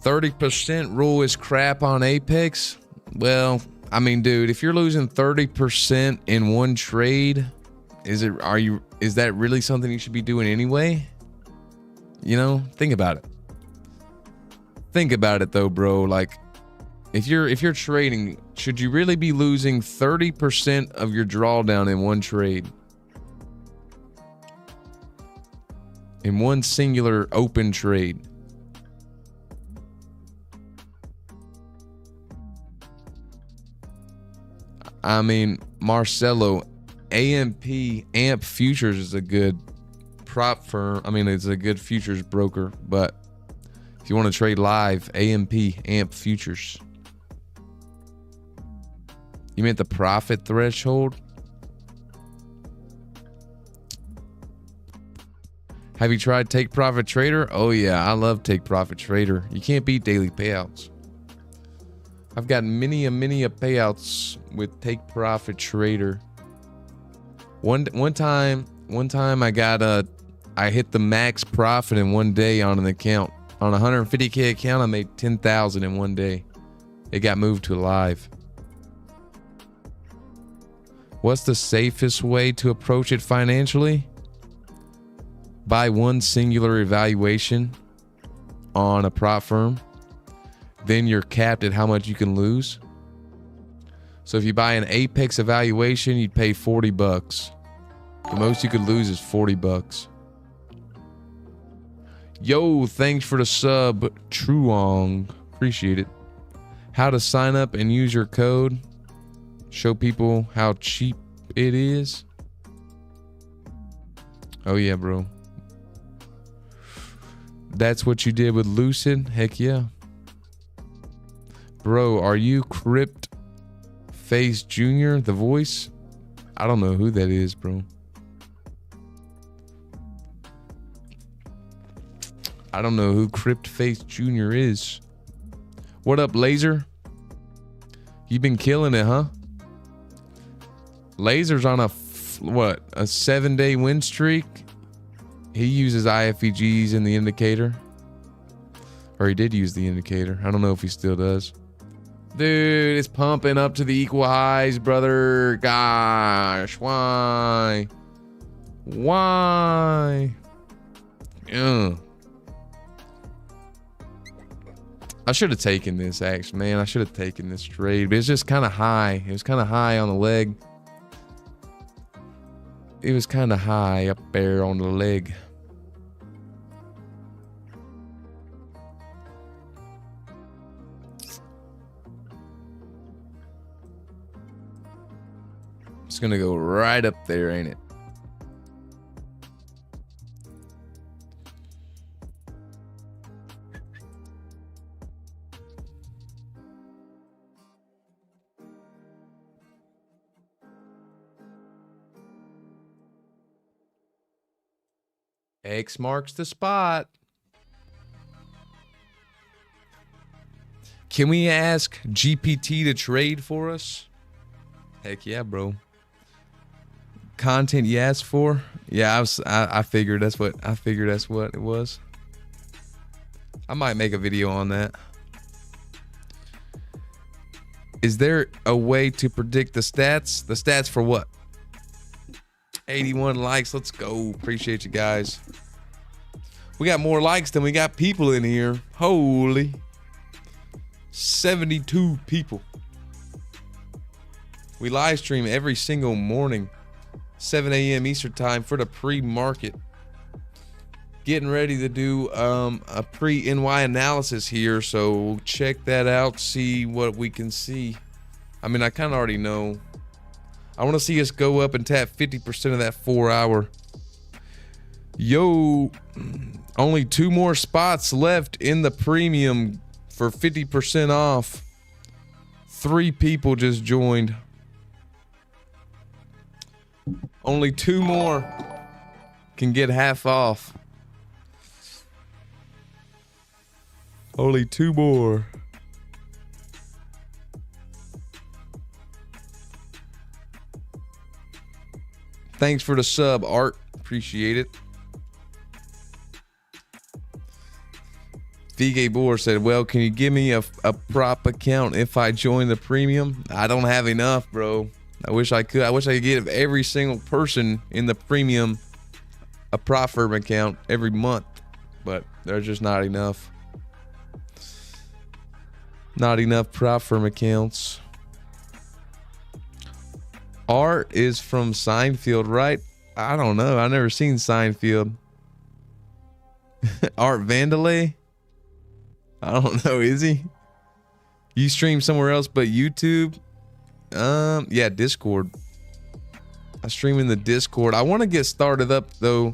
30% rule is crap on Apex. Well, I mean, dude, if you're losing 30% in one trade, is that really something you should be doing anyway? You know, think about it. Think about it though, bro. Like, if you're trading, should you really be losing 30% of your drawdown in one trade? In one singular open trade? I mean, Marcelo, AMP Futures is a good prop firm. I mean, it's a good futures broker, but if you want to trade live, AMP Futures. You meant the profit threshold? Have you tried Take Profit Trader? Oh yeah, I love Take Profit Trader. You can't beat daily payouts. I've got many a payouts with Take Profit Trader. One time I hit the max profit in one day on an account. On a 150K account, I made 10,000 in one day. It got moved to live. What's the safest way to approach it financially? Buy one singular evaluation on a prop firm. Then you're capped at how much you can lose. So if you buy an Apex evaluation, you'd pay $40. The most you could lose is $40. Yo, thanks for the sub, Truong. Appreciate it. How to sign up and use your code. Show people how cheap it is. Oh yeah, bro. That's what you did with Lucid? Heck yeah. Bro, are you Crypt Face Jr., the voice? I don't know who that is, bro. I don't know who Crypt Face Jr. is. What up, Laser? You been killing it, huh? Laser's on a 7-day win streak. He uses IFEGs in the indicator. Or he did use the indicator. I don't know if he still does. Dude, it's pumping up to the equal highs, brother. Gosh, why? Why? Yeah. I should have taken this, actually, man. I should have taken this trade, but it's just kind of high. It was kind of high on the leg. It was kind of high up there on the leg. It's gonna go right up there, ain't it? X marks the spot. Can we ask GPT to trade for us? Heck yeah, bro. Content you asked for? Yeah, I figured that's what it was. I might make a video on that. Is there a way to predict the stats? The stats for what? 81 likes. Let's go. Appreciate you guys. We got more likes than we got people in here. Holy. 72 people. We live stream every single morning, 7 a.m. Eastern time for the pre-market. Getting ready to do a pre-NY analysis here, so check that out, see what we can see. I mean, I kind of already know. I want to see us go up and tap 50% of that 4 hour. Yo, only 2 more spots left in the premium for 50% off. 3 people just joined. Only 2 more can get half off. Only 2 more. Thanks for the sub, Art. Appreciate it. VG Boer said, well, can you give me a prop account if I join the premium? I don't have enough, bro. I wish I could. I wish I could give every single person in the premium a prop firm account every month, but there's just not enough. Not enough prop firm accounts. Art is from Seinfeld, right? I don't know. I've never seen Seinfeld. Art Vandalay? I don't know. Is he? You stream somewhere else but YouTube? Yeah, Discord. I stream in the Discord. I want to get started up though.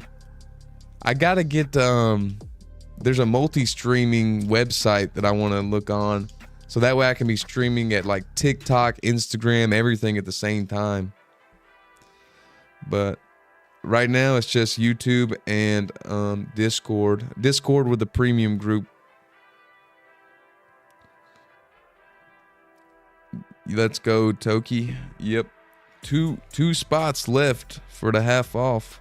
I gotta get there's a multi-streaming website that I want to look on, so that way I can be streaming at like TikTok, Instagram, everything at the same time. But right now it's just YouTube and Discord. Discord with the premium group. Let's go, Toki. Yep. Two spots left for the half off.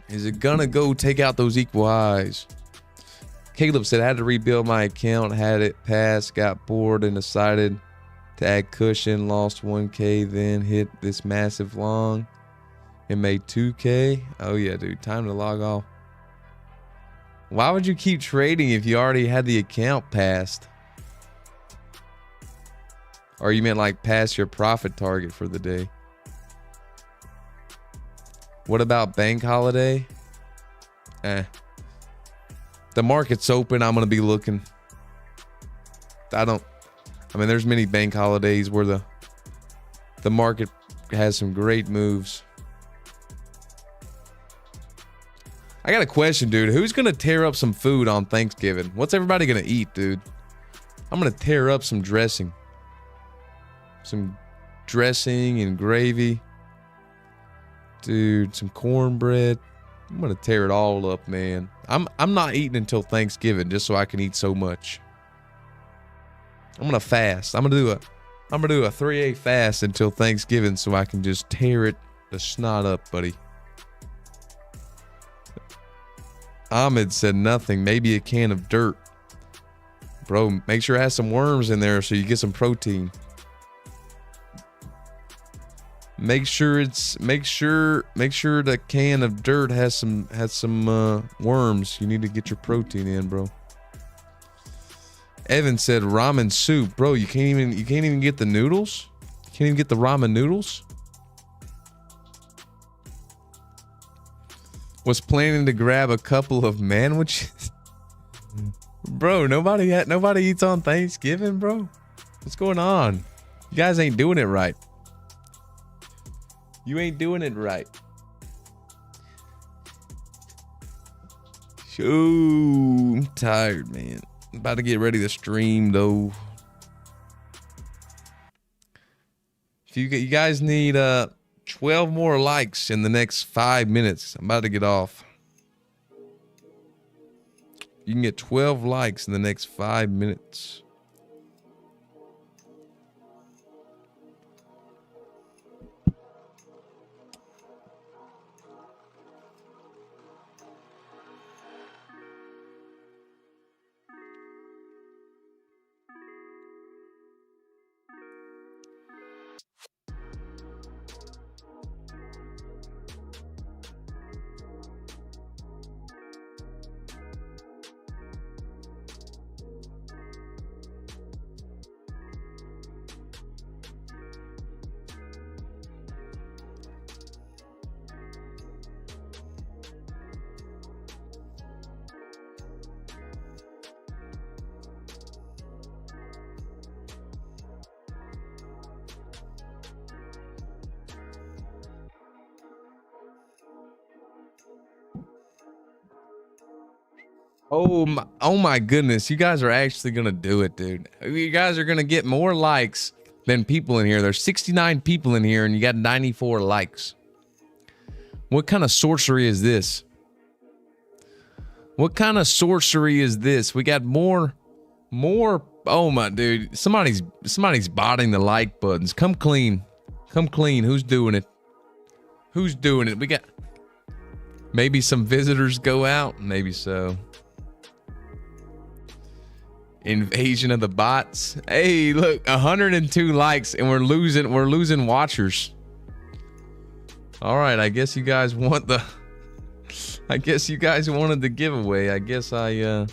Is it gonna go take out those equal highs? Caleb said, I had to rebuild my account, had it pass, got bored and decided to add cushion, lost 1K, then hit this massive long and made 2K. Oh yeah, dude, time to log off. Why would you keep trading if you already had the account passed? Or you meant like pass your profit target for the day? What about bank holiday? The market's open. I'm going to be looking. I mean, there's many bank holidays where the market has some great moves. I got a question, dude. Who's going to tear up some food on Thanksgiving? What's everybody going to eat, dude? I'm going to tear up some dressing. Some dressing and gravy. Dude, some cornbread. I'm gonna tear it all up, man. I'm not eating until Thanksgiving just so I can eat so much. I'm gonna fast. I'm gonna do a 3-day fast until Thanksgiving so I can just tear it the snot up, buddy. Ahmed said nothing. Maybe a can of dirt. Bro, make sure it has some worms in there so you get some protein. Make sure the can of dirt has some worms. You need to get your protein in, bro. Evan said ramen soup. Bro, you can't even get the noodles? You can't even get the ramen noodles? Was planning to grab a couple of manwich. Bro, nobody eats on Thanksgiving, bro. What's going on? You guys ain't doing it right. You ain't doing it right. Shoo, I'm tired, man. I'm about to get ready to stream, though. If you guys need 12 more likes in the next 5 minutes, I'm about to get off. You can get 12 likes in the next 5 minutes. Oh my goodness. You guys are actually going to do it, dude. You guys are going to get more likes than people in here. There's 69 people in here and you got 94 likes. What kind of sorcery is this? What kind of sorcery is this? We got more. Oh my dude. Somebody's botting the like buttons. Come clean. Come clean. Who's doing it? Who's doing it? We got maybe some visitors go out. Maybe so. Invasion of the bots. Hey, look, 102 likes and we're losing watchers. All right, I guess you guys want the you guys wanted the giveaway. I guess I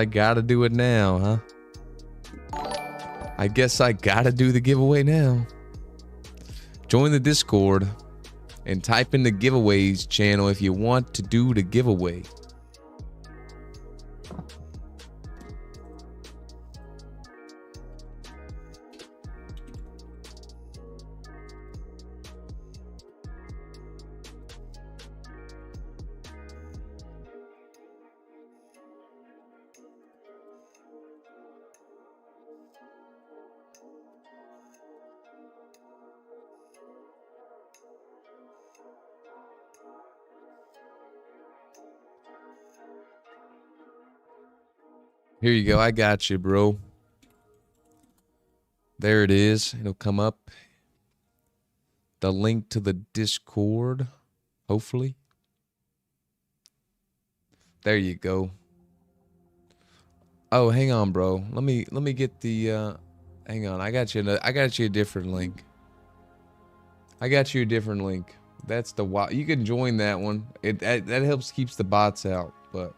got to do it now, huh? I guess I got to do the giveaway now. Join the Discord and type in the giveaways channel if you want to do the giveaway. Here you go. I got you, bro. There it is. It'll come up. The link to the Discord, hopefully. There you go. Oh, hang on, bro. Let me get the hang on. I got you a different link. That's the you can join that one. That helps keeps the bots out, but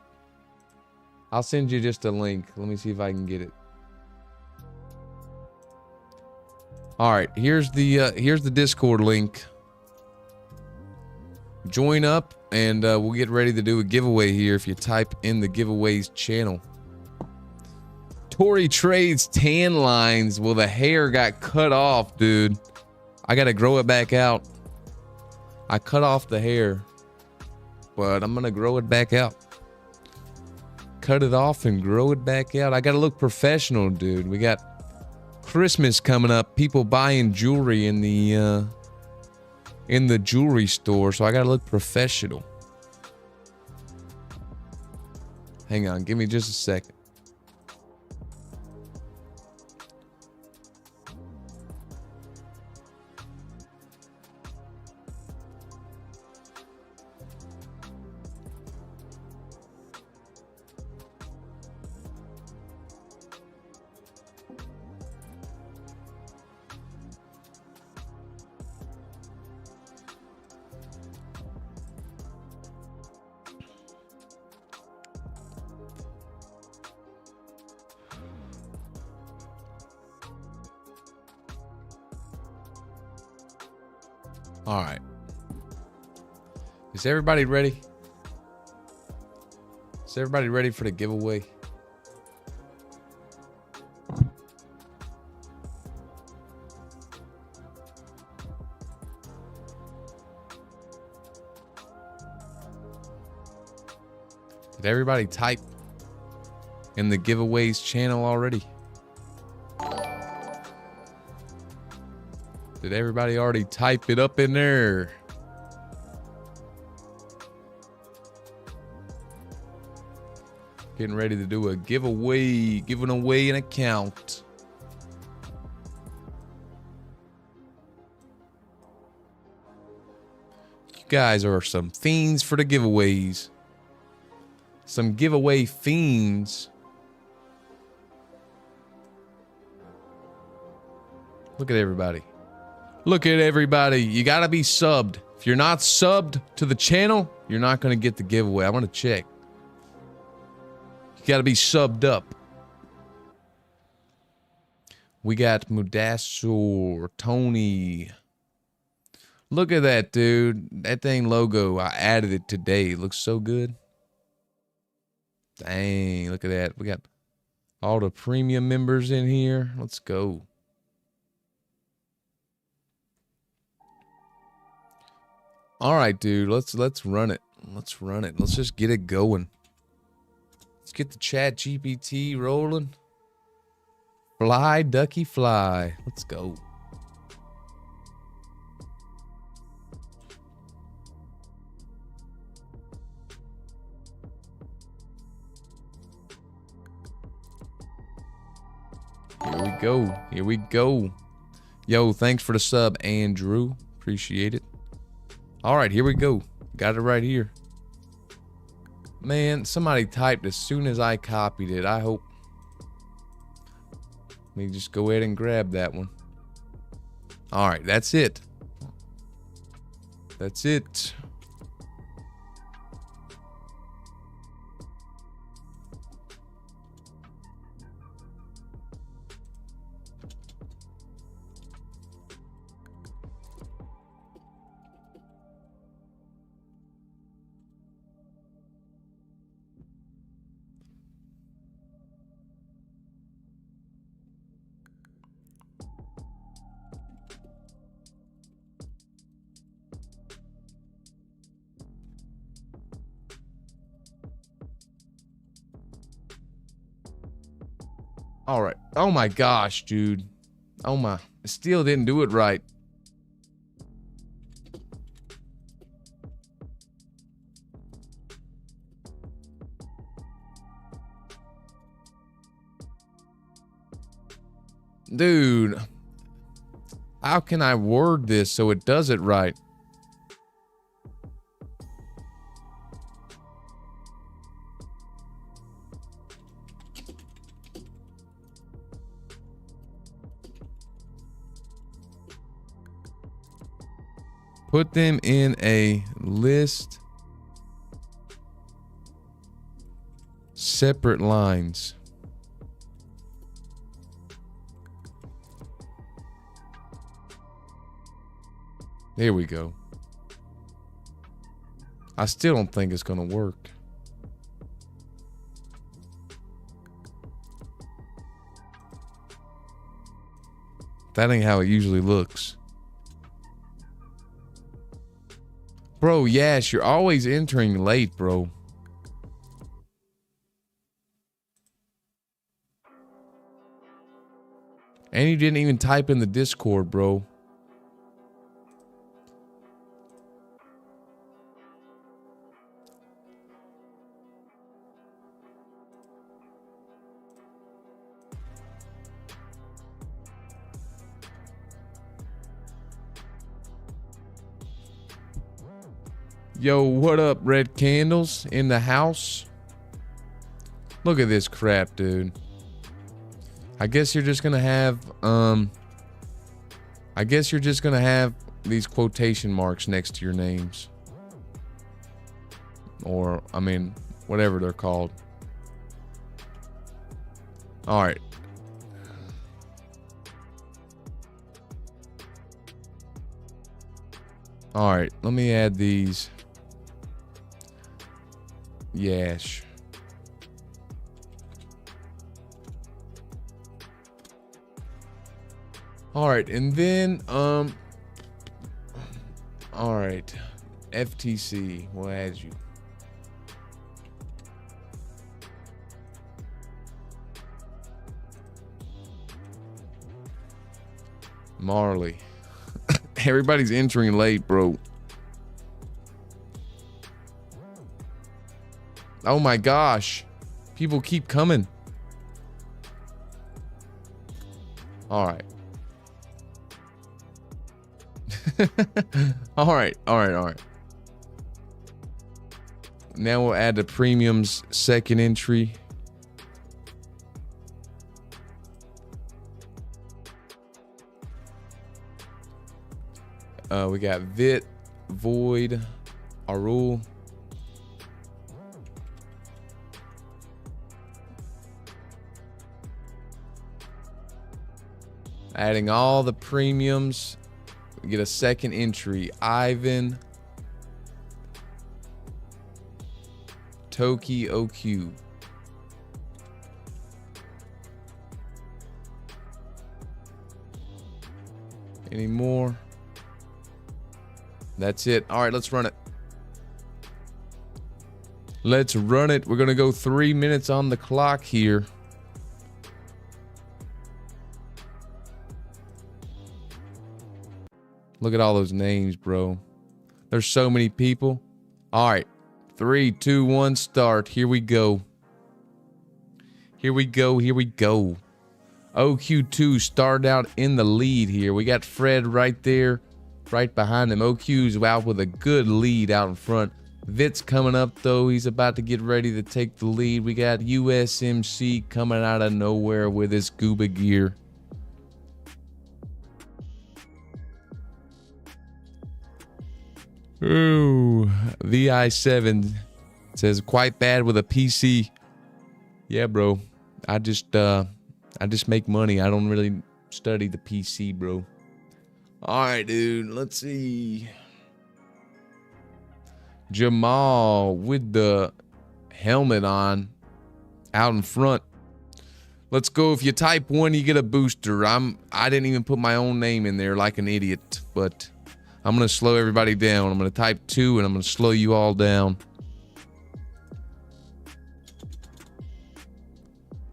I'll send you just a link. Let me see if I can get it. All right, here's the Discord link. Join up, and we'll get ready to do a giveaway here if you type in the giveaways channel. Tori trades tan lines. Well, the hair got cut off, dude. I got to grow it back out. I cut off the hair, but I'm going to grow it back out. Cut it off and grow it back out. I got to look professional, dude. We got Christmas coming up. People buying jewelry in the in the jewelry store, so I gotta look professional. Hang on, give me just a second. All right. Is everybody ready? Is everybody ready for the giveaway? Did everybody type in the giveaways channel already? Did everybody already type it up in there? Getting ready to do a giveaway, giving away an account. You guys are some fiends for the giveaways. Some giveaway fiends. Look at everybody. Look at everybody. You gotta be subbed. If you're not subbed to the channel, you're not gonna get the giveaway. I'm gonna check. You gotta be subbed up. We got Mudassor, Tony. Look at that, dude. That thing logo, I added it today. It looks so good. Dang, look at that. We got all the premium members in here. Let's go. All right, dude. Let's run it. Let's run it. Let's just get it going. Let's get the chat GPT rolling. Fly, ducky, fly. Let's go. Here we go. Here we go. Yo, thanks for the sub, Andrew. Appreciate it. All right, here we go. Got it right here. Man, somebody typed as soon as I copied it. I hope. Let me just go ahead and grab that one. All right, that's it. That's it. All right. Oh my gosh, dude. Oh my. I still didn't do it right. Dude. How can I word this so it does it right? Put them in a list. Separate lines. There we go. I still don't think it's gonna work. That ain't how it usually looks. Bro, yes, you're always entering late, bro. And you didn't even type in the Discord, bro. Yo, what up, red candles in the house? Look at this crap, dude. I guess you're just gonna have these quotation marks next to your names. Or, I mean, whatever they're called. All right. All right, let me add these. Yash. All right, and then all right, FTC, we'll add you. Marley. Everybody's entering late, bro. Oh my gosh. People keep coming. All right. All right. Now we'll add the premium's second entry. We got Vit, Void, Arul. Adding all the premiums. We get a second entry. Ivan, Toki, OQ. Any more? That's it. All right, let's run it. Let's run it. We're going to go 3 minutes on the clock here. Look at all those names, bro. There's so many people. All right. 3, 2, 1, start. Here we go. Here we go. OQ2 started out in the lead here. We got Fred right there, right behind him. OQ's out with a good lead out in front. Vit's coming up, though. He's about to get ready to take the lead. We got USMC coming out of nowhere with his scuba gear. Ooh, VI7 says quite bad with a PC. Yeah, bro. I just make money. I don't really study the PC, bro. All right, dude. Let's see. Jamal with the helmet on out in front. Let's go. If you type 1, you get a booster. I didn't even put my own name in there like an idiot, but I'm going to slow everybody down. I'm going to type 2 and I'm going to slow you all down.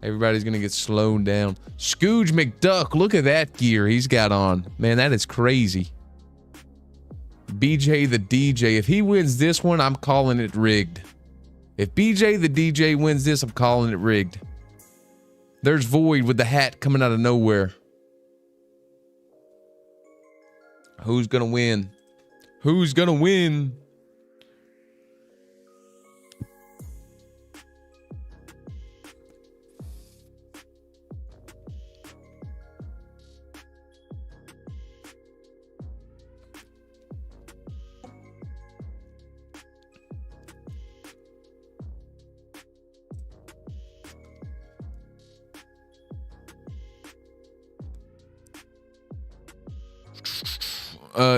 Everybody's going to get slowed down. Scooge McDuck, look at that gear he's got on. Man, that is crazy. BJ the DJ, if he wins this one, I'm calling it rigged. If BJ the DJ wins this, I'm calling it rigged. There's Void with the hat coming out of nowhere. Who's gonna win? Who's gonna win?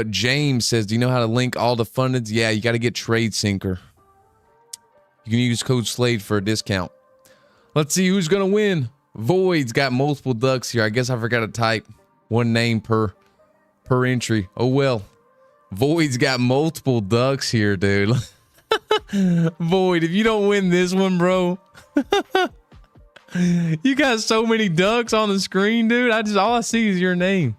James says, do you know how to link all the fundeds? Yeah, you got to get Trade Syncer. You can use code SLADE for a discount. Let's see who's going to win. Void's got multiple ducks here. I guess I forgot to type one name per entry. Oh, well. Void's got multiple ducks here, dude. Void, if you don't win this one, bro. You got so many ducks on the screen, dude. All I see is your name.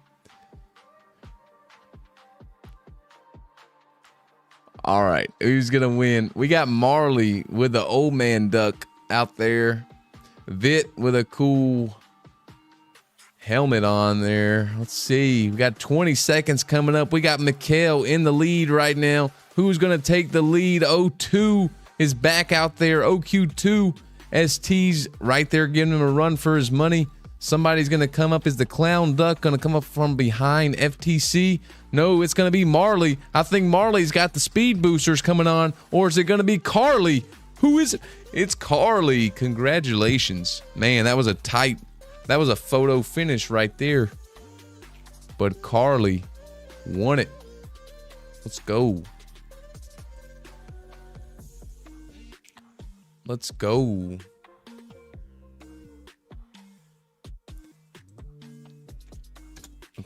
All right, who's gonna win? We got Marley with the old man duck out there. Vit with a cool helmet on there. Let's see. We got 20 seconds coming up. We got Mikhail in the lead right now. Who's going to take the lead? O2 is back out there. OQ2. ST's right there giving him a run for his money. Somebody's going to come up. Is the clown duck going to come up from behind FTC? No, it's going to be Marley. I think Marley's got the speed boosters coming on. Or is it going to be Carly? Who is it? It's Carly. Congratulations. Man, that was a photo finish right there. But Carly won it. Let's go. Let's go.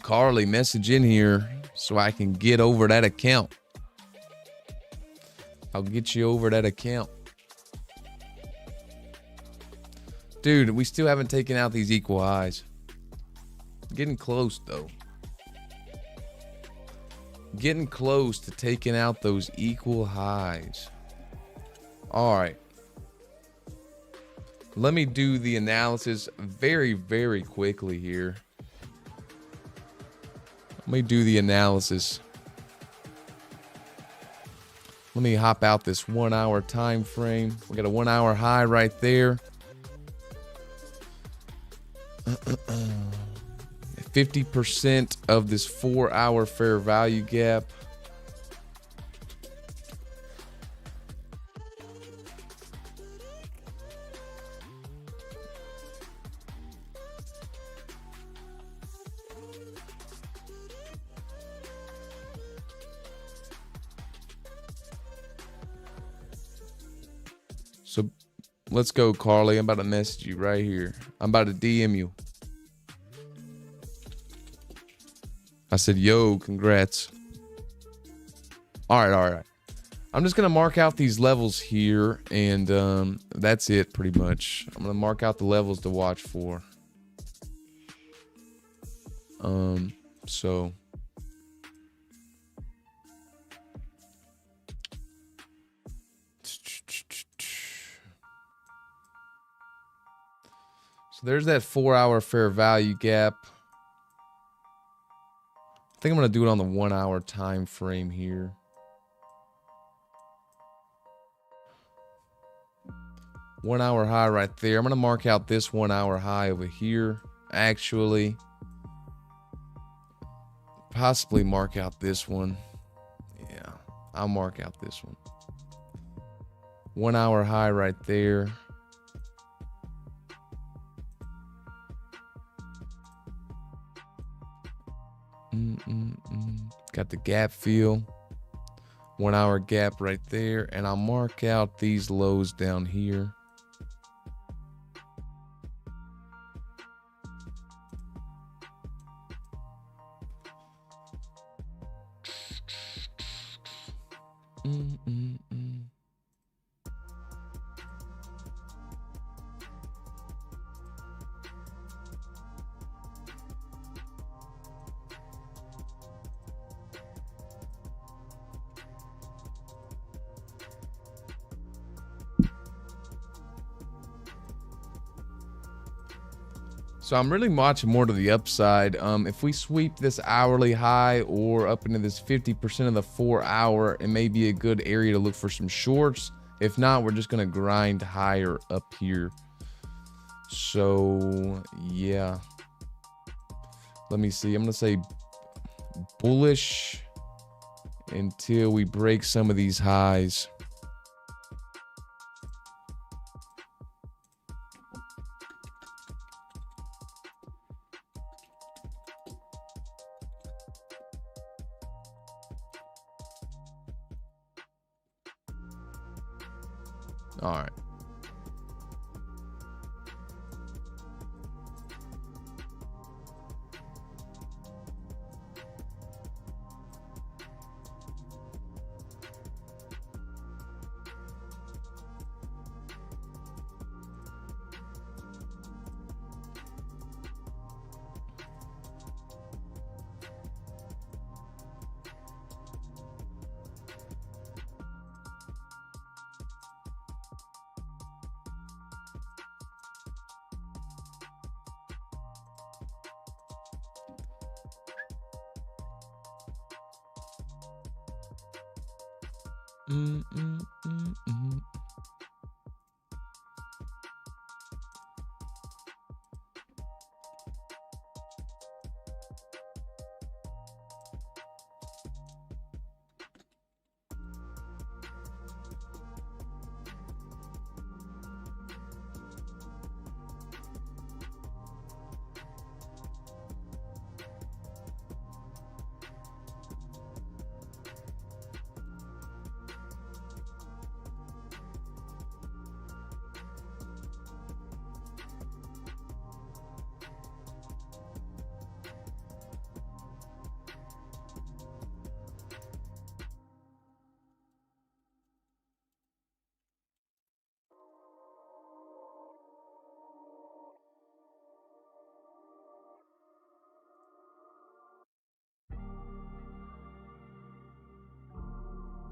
Carly, message in here so I can get over that account. I'll get you over that account. Dude, we still haven't taken out these equal highs. Getting close, though. Getting close to taking out those equal highs. All right. Let me do the analysis very, very quickly here. Let me do the analysis. Let me hop out this 1 hour time frame. We got a 1 hour high right there. 50% of this 4 hour fair value gap. So let's go, Carly. I'm about to message you right here. I'm about to DM you. I said, yo, congrats. All right. I'm just going to mark out these levels here, and that's it pretty much. I'm going to mark out the levels to watch for. So there's that 4 hour fair value gap. I think I'm going to do it on the 1 hour time frame here. One hour high right there. I'm going to mark out this 1 hour high over here. Actually, possibly mark out this one. Yeah, I'll mark out this one. 1 hour high right there. Got the gap fill. 1 hour gap right there. And I'll mark out these lows down here. So I'm really watching more to the upside. If we sweep this hourly high or up into this 50% of the 4 hour, it may be a good area to look for some shorts. If not, we're just going to grind higher up here. So, yeah. Let me see. I'm going to say bullish until we break some of these highs. All right.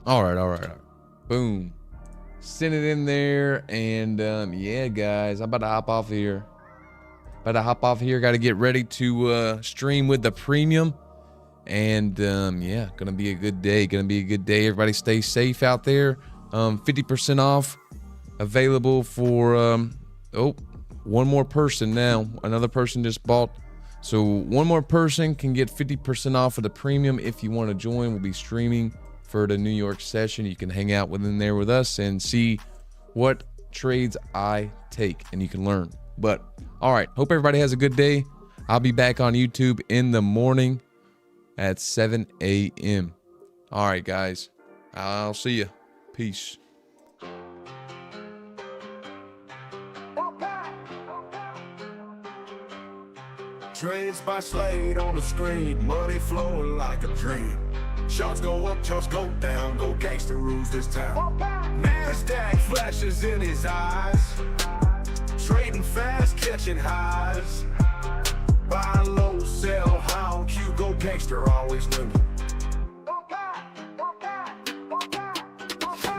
All right. Boom. Send it in there. And yeah, guys, I'm about to hop off here. Got to get ready to stream with the premium. And yeah, gonna be a good day. Everybody stay safe out there. 50% off available for one more person now. Another person just bought. So one more person can get 50% off of the premium. If you want to join, we'll be streaming for the New York session. You can hang out within there with us and see what trades I take, and you can learn. But all right, hope everybody has a good day. I'll be back on YouTube in the morning at 7 a.m. All right, guys, I'll see you. Peace. Trades by Slade on the screen, money flowing like a dream. Shots go up, shots go down, go gangster rules this town. NASDAQ flashes in his eyes, trading fast, catching highs. Buy low, sell high on Q, go gangster, always knew.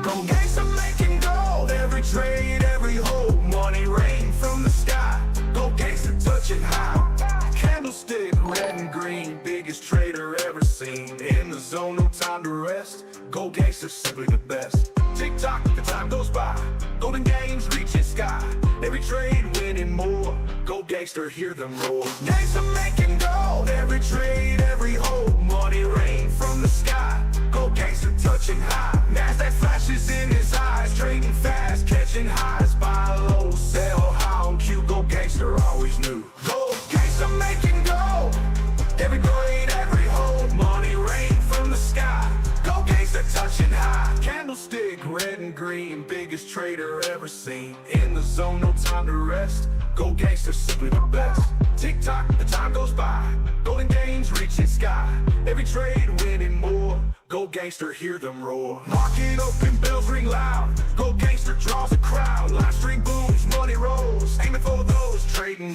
Go gangster making gold, every trade, every hold, money rain from the sky. Go gangster touching high. Candlestick, red and green, biggest trader ever seen. In the zone, no time to rest. Go gangster, simply the best. Tick-tock, the time goes by. Golden games reaching sky. Every trade winning more. Go gangster, hear them roar. Gangster making gold, every trade, every hold. Money rain from the sky. Go gangster touching high. NASDAQ flashes in his eyes. Trading fast, catching highs. Buy low, sell high on Q. Go gangster, always knew. Go gangster making gold. Every grade, every hold. Money rain from the sky. Go gangster touching high. Candlestick, red and green, biggest trader ever seen. In the zone, no time to rest. Go gangster, simply the best. Tick-tock, the time goes by. Golden games reaching sky. Every trade winning more. Go gangster, hear them roar. Market open, bells ring loud. Go gangster draws a crowd. Live stream booms, money rolls. Aiming for those trading.